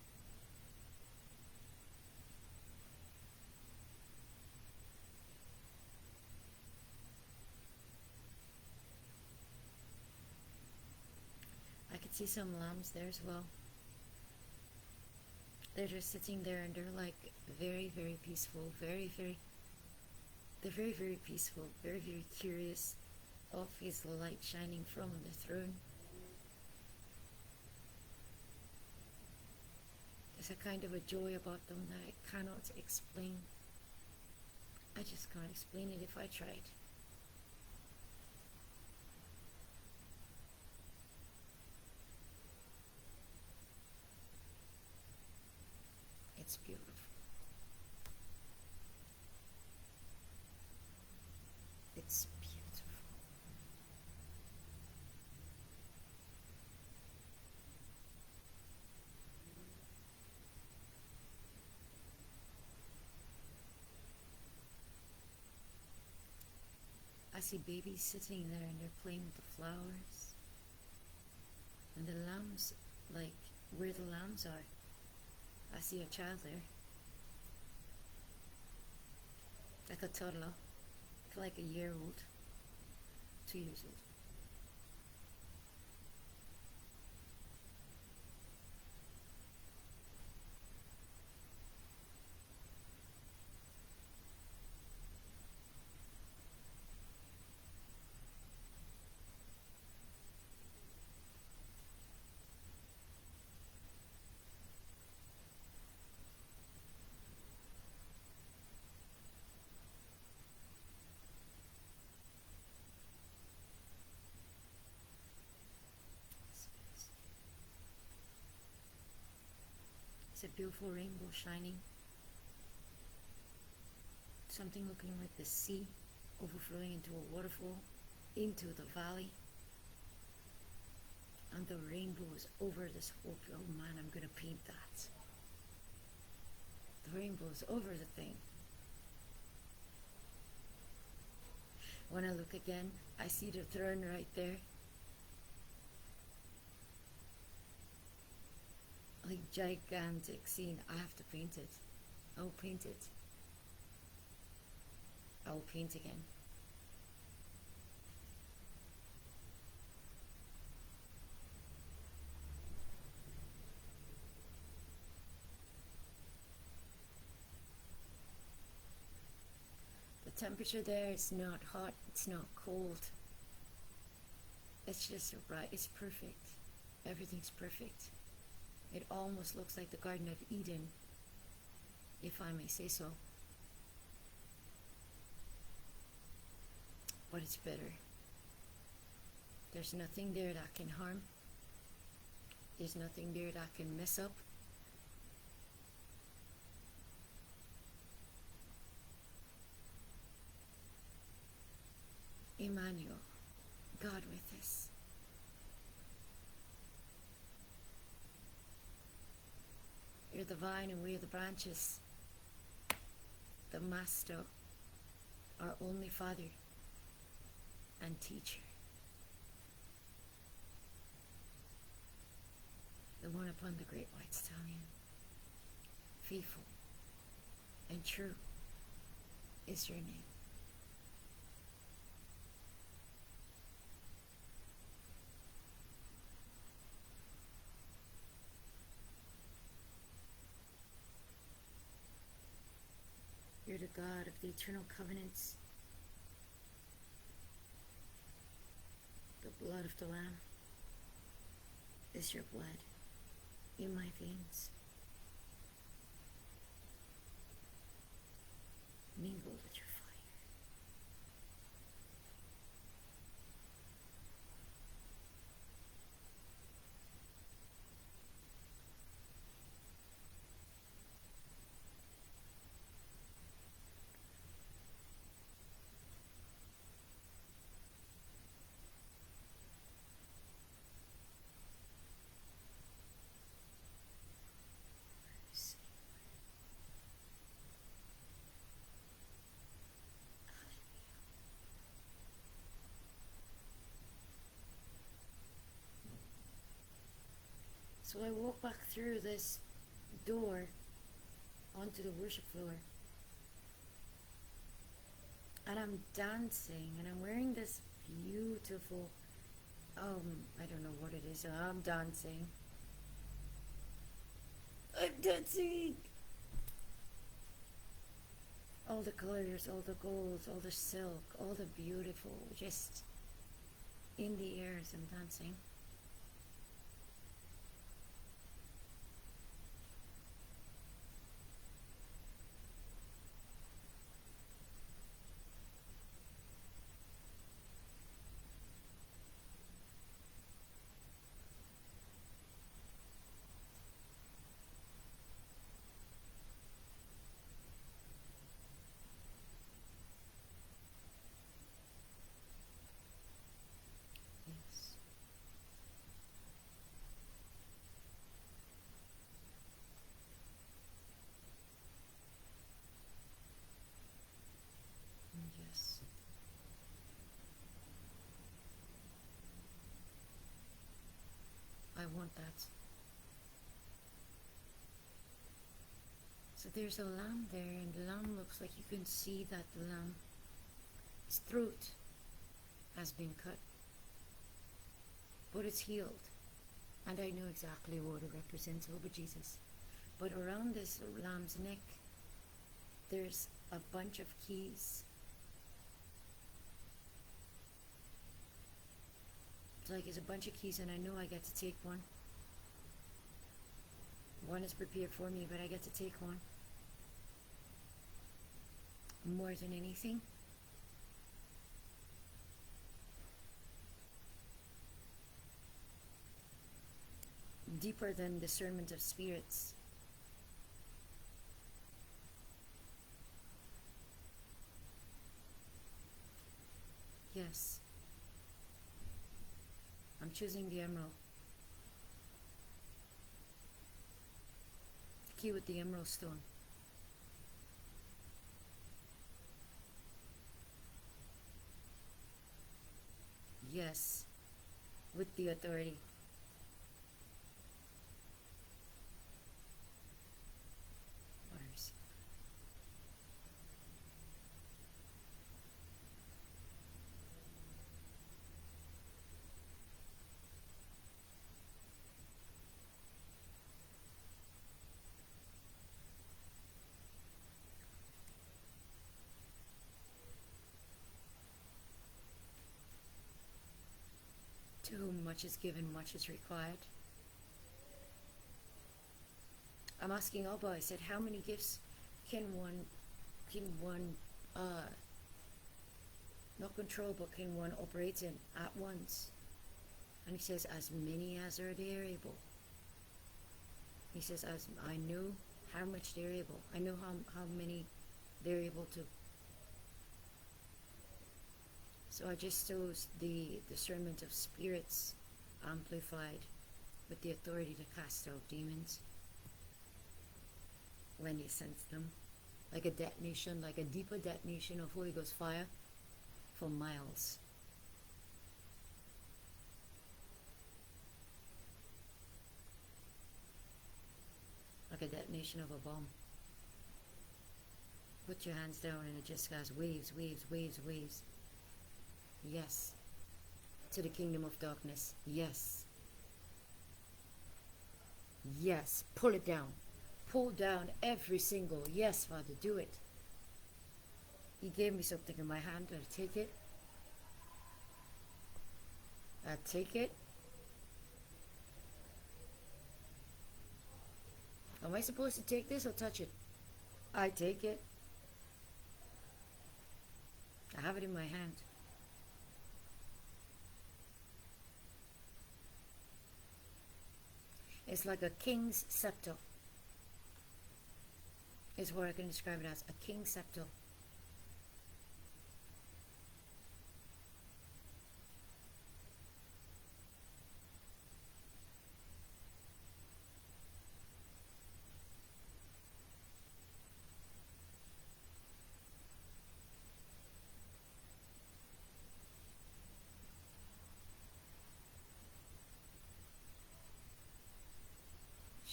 I could see some lambs there as well. They're just sitting there and they're like very, very peaceful, they're very, very peaceful, very, very curious of his light shining from the throne. There's a kind of a joy about them that I cannot explain. I just can't explain it if I tried. It's beautiful. It's beautiful. I see babies sitting there and they're playing with the flowers. And the lambs, like where the lambs are, I see a child there. Like a toddler, like a year old, 2 years old. It's a beautiful rainbow shining. Something looking like the sea overflowing into a waterfall, into the valley. And the rainbow is over this whole, oh man, I'm gonna paint that. The rainbow is over the thing. When I look again, I see the throne right there. like gigantic scene. I have to paint it. I'll paint it. I'll paint again. The temperature there is not hot, it's not cold. It's just right, it's perfect. Everything's perfect. It almost looks like the Garden of Eden, if I may say so. But it's better. There's nothing there that can harm. There's nothing there that can mess up. Emmanuel, God with us. You're the vine and we are the branches. The Master, our only Father and Teacher. The one upon the great white stallion. Faithful and true is your name. You're the God of the eternal covenants. The blood of the Lamb is your blood in my veins, mingled with your fire. So I walk back through this door onto the worship floor. And I'm dancing and I'm wearing this beautiful, I don't know what it is. I'm dancing. I'm dancing! All the colors, all the golds, all the silk, all the beautiful, just in the air as I'm dancing. Yes. I want that. So there's a lamb there, and the lamb looks like you can see that the lamb's throat has been cut, but it's healed. And I know exactly what it represents over Jesus. But around this lamb's neck, there's a bunch of keys. It's like it's a bunch of keys, and I know I get to take one. One is prepared for me, but I get to take one. More than anything, deeper than discernment of spirits, yes, I'm choosing the emerald. The key with the emerald stone. Yes, with the authority. much is given, much is required. I'm asking Abba, I said, how many gifts can one not control, but can one operate in at once? And he says, as many as are they able. He says, as I know how much they're able. I know how many they're able to. So I just chose the discernment of spirits amplified with the authority to cast out demons when you sense them. Like a detonation, like a deeper detonation of Holy Ghost fire for miles. Like a detonation of a bomb. Put your hands down and it just has waves, waves, waves, waves. Yes. To the kingdom of darkness. Yes. Yes. Pull it down. Pull down every single. Yes, Father, do it. He gave me something in my hand. I'll take it. I'll take it. Am I supposed to take this or touch it? I take it. I have it in my hand. It's like a king's scepter. Is what I can describe it as. A king's scepter.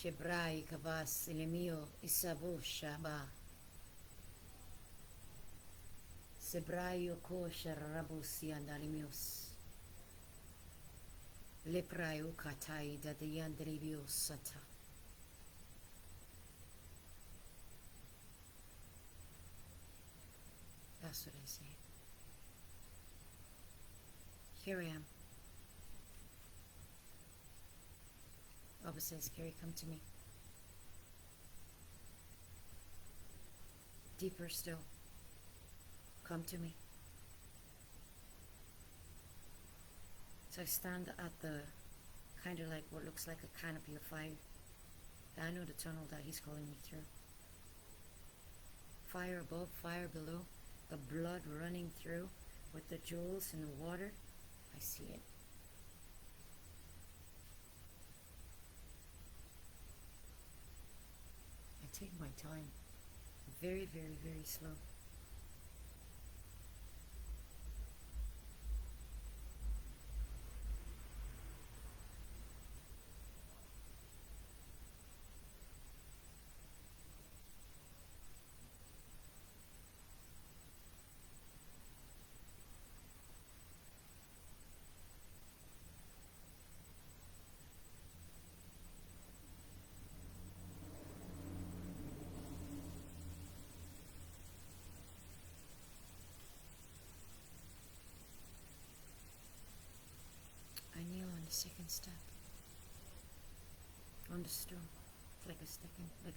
Shebrai kavas ilemio isabo shaba. Sebraio kosher rabusi andalimios. Lepraio katai da de yandribio sata. That's what I say. Here I am. Abba says, Carrie, come to me. Deeper still. Come to me. So I stand at the kind of like what looks like a canopy of fire. I know the tunnel that he's calling me through. Fire above, fire below. The blood running through with the jewels in the water. I see it. I take my time. Very, very, very slow. I kneel on the second step. On the stone. It's like a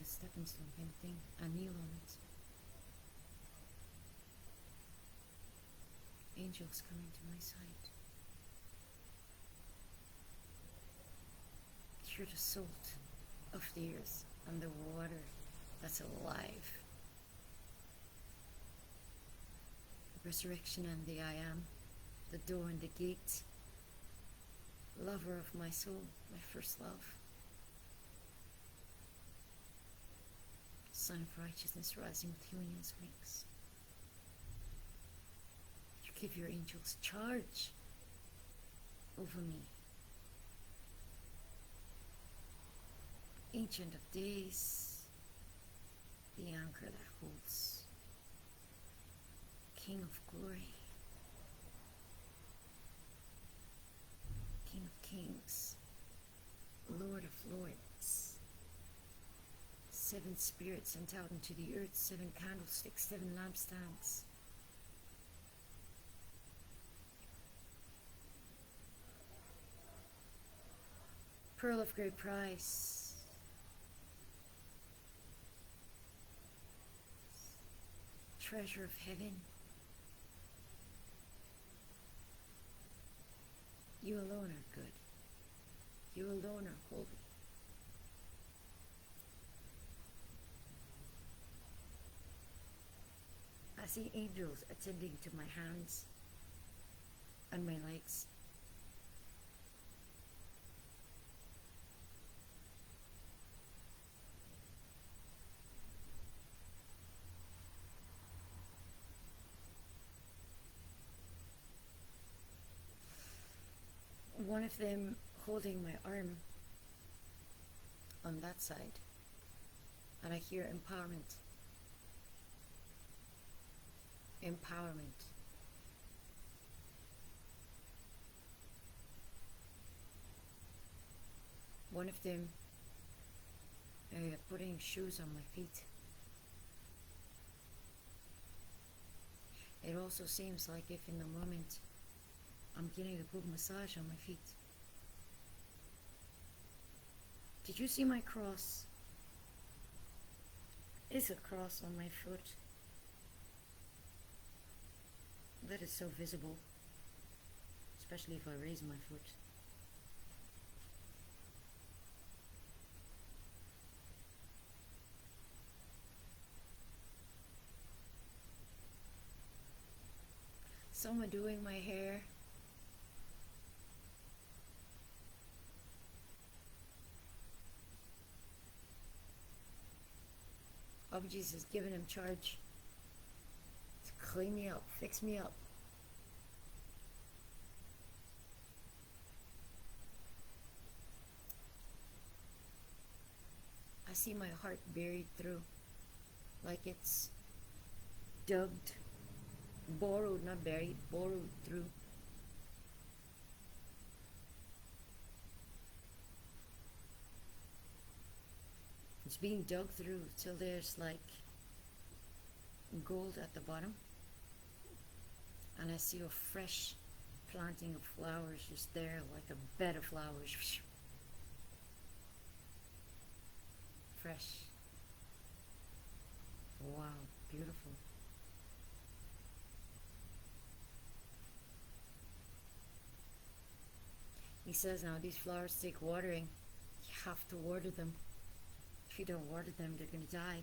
stepping stone kind of thing. I kneel on it. Angels coming to my side. Hear the salt of the earth and the water that's alive. The resurrection and the I am, the door and the gate, lover of my soul, my first love. Son of righteousness rising with healing in his wings. You give your angels charge over me. Ancient of days, the anchor that holds. King of glory. King of kings. Lord of lords. 7 spirits sent out into the earth, 7 candlesticks, 7 lampstands. pearl of great price, treasure of heaven. You alone are good. You alone are holy. I see angels attending to my hands and my legs. One of them holding my arm on that side, and I hear empowerment. Empowerment. One of them putting shoes on my feet. It also seems like if in the moment I'm getting a good massage on my feet. Did you see my cross? It's a cross on my foot. That is so visible, especially if I raise my foot. Someone doing my hair. Oh, Jesus, giving him charge to clean me up, fix me up. I see my heart buried through, like it's dug, borrowed, not buried, borrowed through. It's being dug through till there's like gold at the bottom. And I see a fresh planting of flowers just there, like a bed of flowers. Fresh. Wow, beautiful. He says now these flowers take watering. You have to water them. If you don't water them, they're going to die.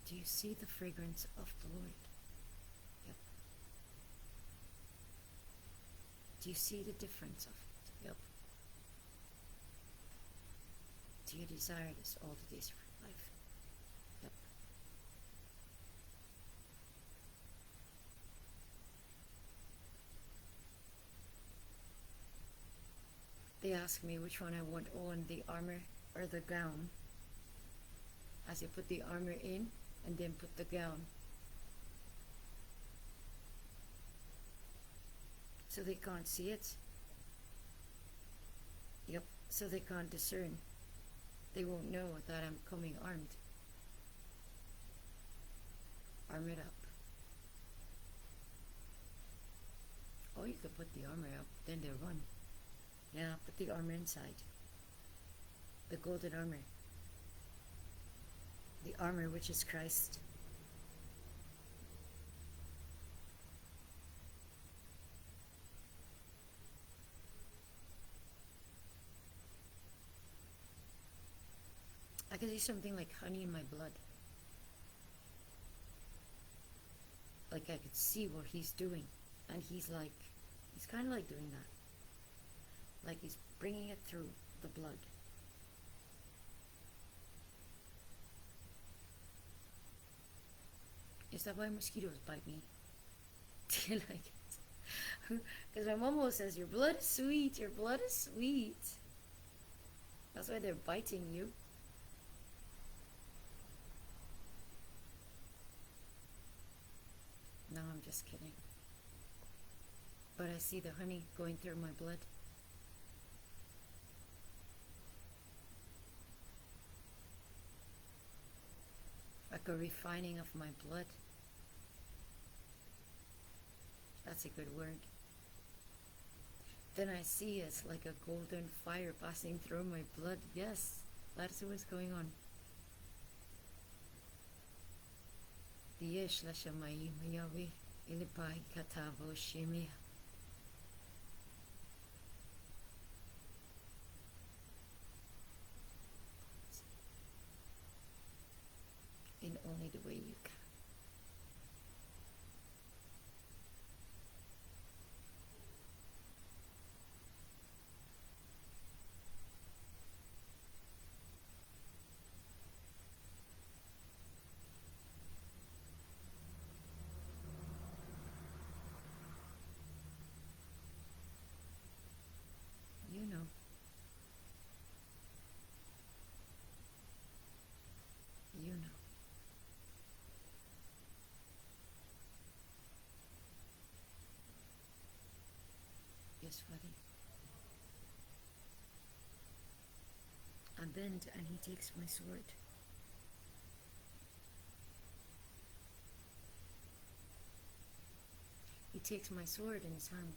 Do you see the fragrance of the Lord? Yep. Do you see the difference of it? Yep. Do you desire this all the days of your life? Yep. They ask me which one I want on, the armor or the gown. As I put the armor in and then put the gown. So they can't see it. Yep, so they can't discern. They won't know that I'm coming armed. Armored up. Or you could put the armor up, then they run. Yeah, put the armor inside. The golden armor. The armor which is Christ. I can see something like honey in my blood. Like I could see what he's doing. And he's kind of like doing that. Like he's bringing it through the blood. Is that why mosquitoes bite me? Do you like it? Because my mom always says, your blood is sweet, your blood is sweet. That's why they're biting you. No, I'm just kidding. But I see the honey going through my blood. Like a refining of my blood. That's a good word. Then I see it's like a golden fire passing through my blood. Yes, that's what's going on. Diyesh lashamai mayawi ilipai katavo shimi. In only the way you can. You know. You know. Yes, Father. I bend and he takes my sword. He takes my sword in his hand.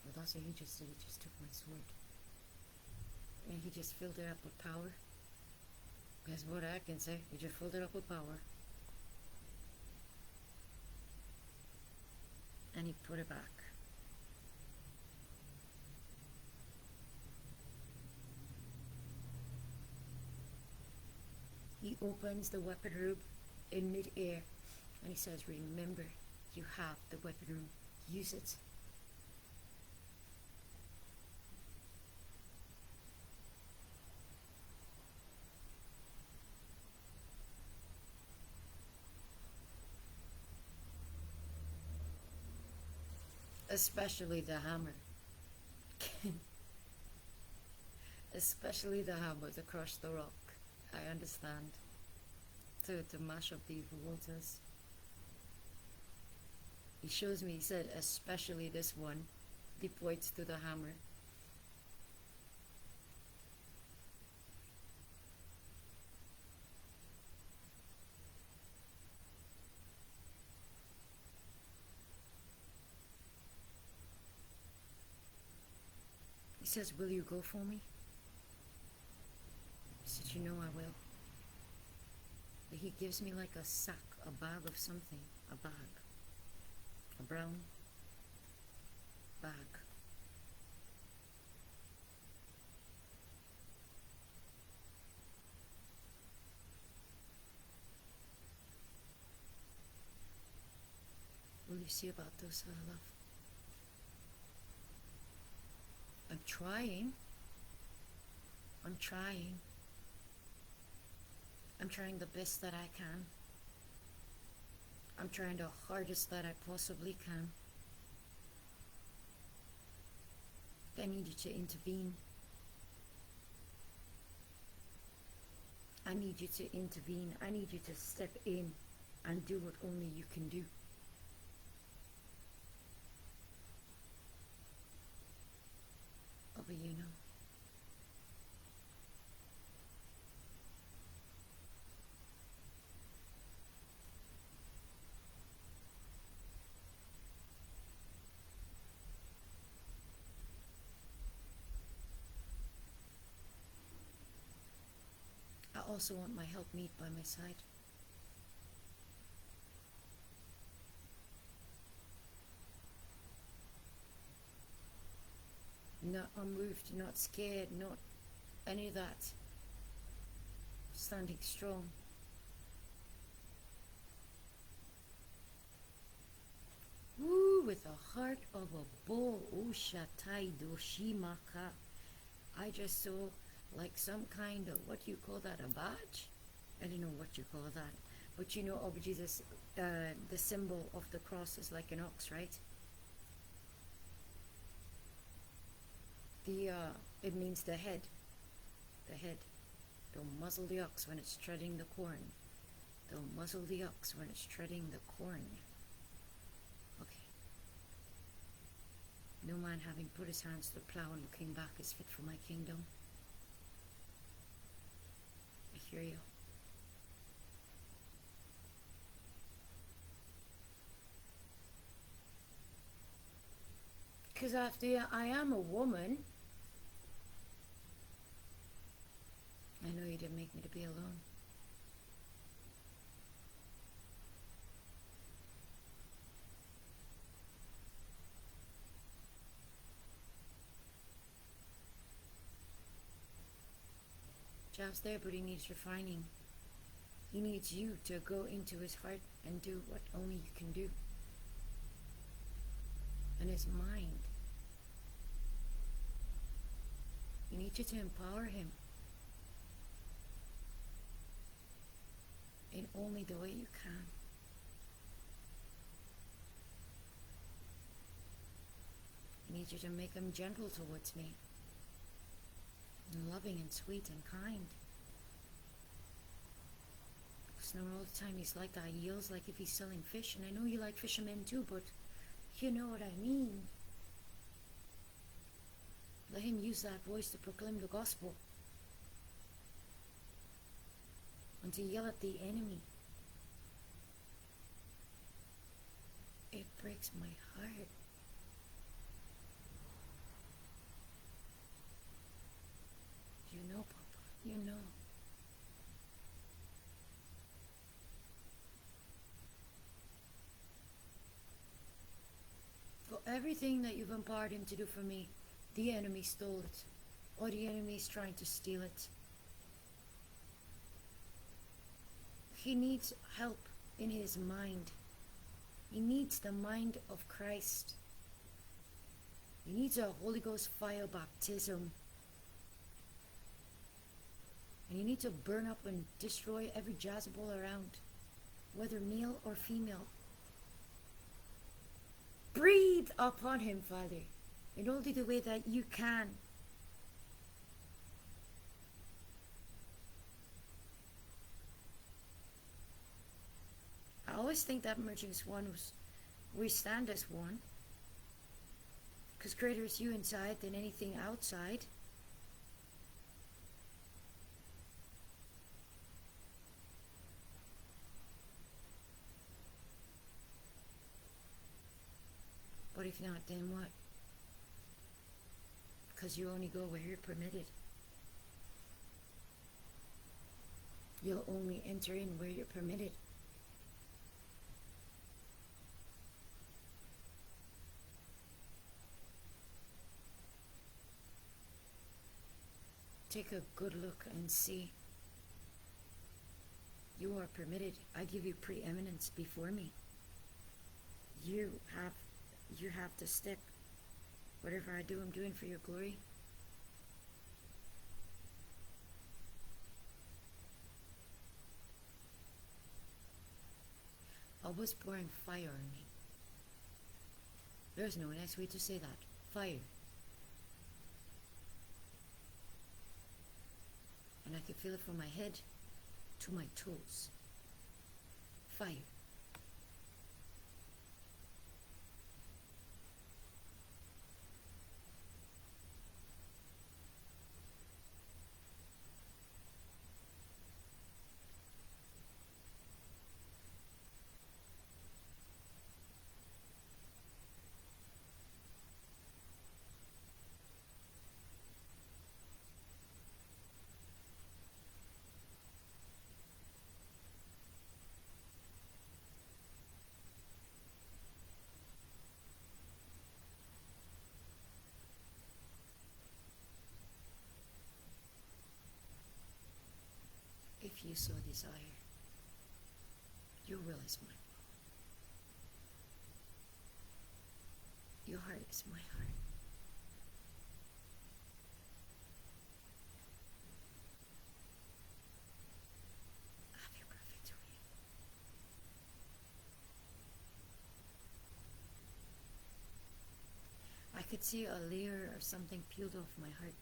Well, that's what he just did. He just took my sword. And he just filled it up with power. That's what I can say. He just filled it up with power. And he put it back. He opens the weapon room in mid-air and he says, remember, you have the weapon room. Use it. Especially the hammer. Especially the hammer to crush the rock. I understand. To mash up the evil waters. He shows me, he said, especially this one. He points to the hammer. He says, will you go for me? I said, you know I will. But he gives me like a sack, a bag of something, a bag. A brown bag. Will you see about those, love? I'm trying. I'm trying. I'm trying the best that I can. I'm trying the hardest that I possibly can. I need you to intervene. I need you to intervene. I need you to step in and do what only you can do. Oh, but you know. I also want my helpmeet by my side. Not unmoved, not scared, not any of that. Standing strong. Woo, with the heart of a bull. Ushatai doshimaka. I just saw like some kind of, what do you call that, a badge? I don't know what you call that. But you know, of Jesus, the symbol of the cross is like an ox, right? It means the head. The head. Don't muzzle the ox when it's treading the corn. Don't muzzle the ox when it's treading the corn. Okay. No man having put his hands to the plow and looking back is fit for my kingdom. I hear you. Because after I am a woman, I know you didn't make me to be alone. Job's there, but he needs refining. He needs you to go into his heart and do what only you can do. And his mind. You need you to empower him in only the way you can. I need you to make him gentle towards me, and loving and sweet and kind. Because now all the time he's like that, he yells like if he's selling fish, and I know you like fishermen too, but you know what I mean. Let him use that voice to proclaim the gospel and to yell at the enemy. It breaks my heart. You know, Papa, you know. For everything that you've empowered him to do for me, the enemy stole it, or the enemy is trying to steal it. He needs help in his mind. He needs the mind of Christ. He needs a Holy Ghost fire baptism. And you need to burn up and destroy every Jezebel around, whether male or female. Breathe upon him, Father, in only the way that you can. I always think that merging as one was, we stand as one. Because greater is you inside than anything outside. But if not, then what? Because you only go where you're permitted. You'll only enter in where you're permitted. Take a good look and see. You are permitted. I give you preeminence before me. You have to step. Whatever I do, I'm doing for your glory. I was pouring fire on me. There's no nice way to say that. Fire. And I could feel it from my head to my toes. Fire. If you so desire, your will is my will. Your heart is my heart. Have your perfect way. I could see a layer or something peeled off my heart.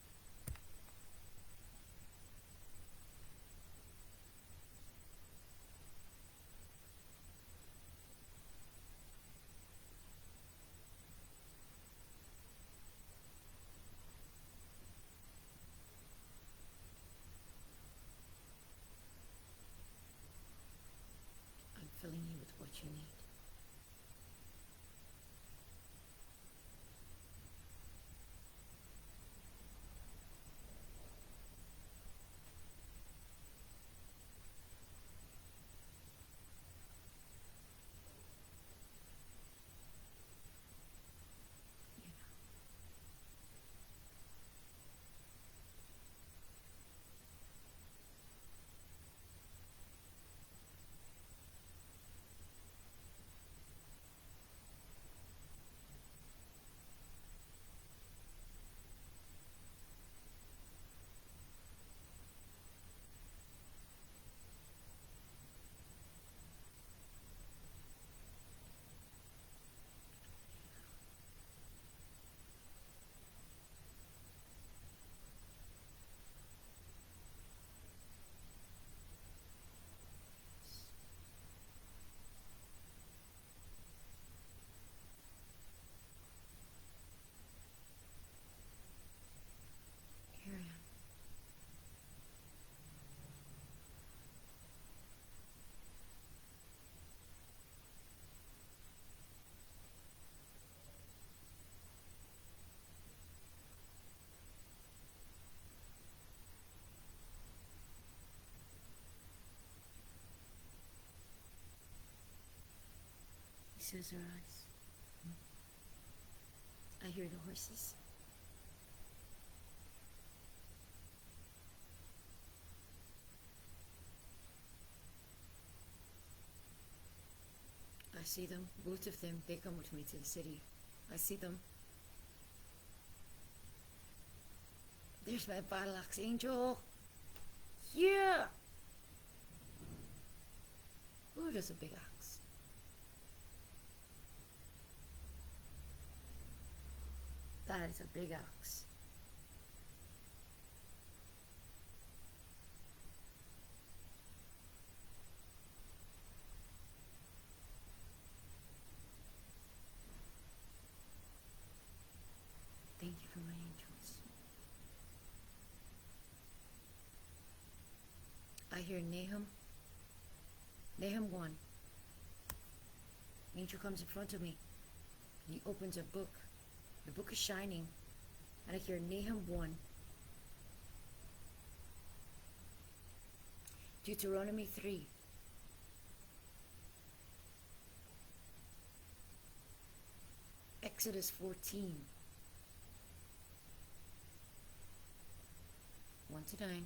Filling you with what you need. close our eyes. I hear the horses. I see them, both of them. They come with me to the city. I see them. There's my battle axe, Angel. Yeah! Ooh, there's a big axe. That is a big axe. Thank you for my angels. I hear Nahum. Nahum 1. Angel comes in front of me. He opens a book. The book is shining. And I hear Nahum 1. Deuteronomy 3. Exodus 14. 1 to 9.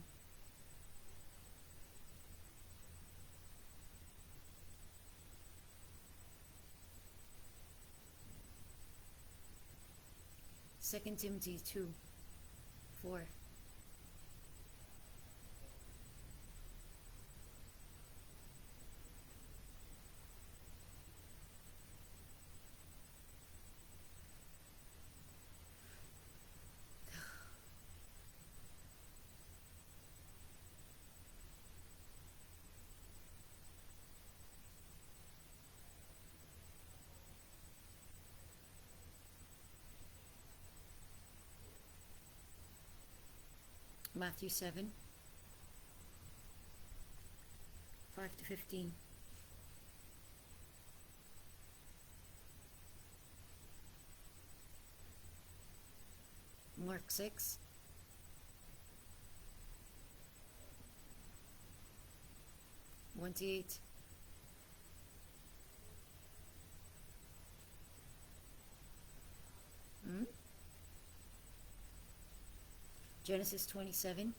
Second Timothy 2, 4. Matthew 7, 5 to 15. Mark 6, 1 to 8. Genesis 27.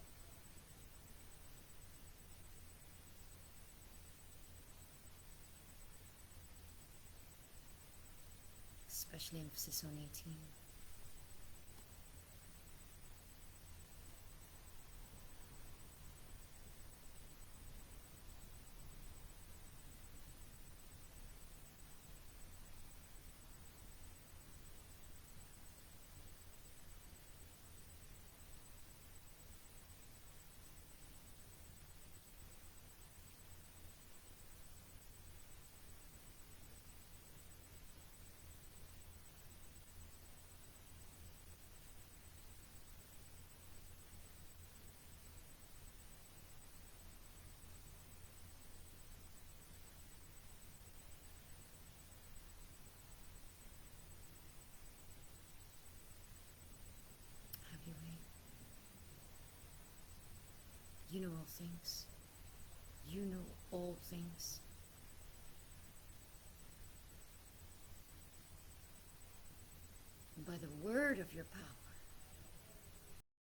Especially emphasis on 18. Have your way. You know all things. You know all things. And by the word of your power,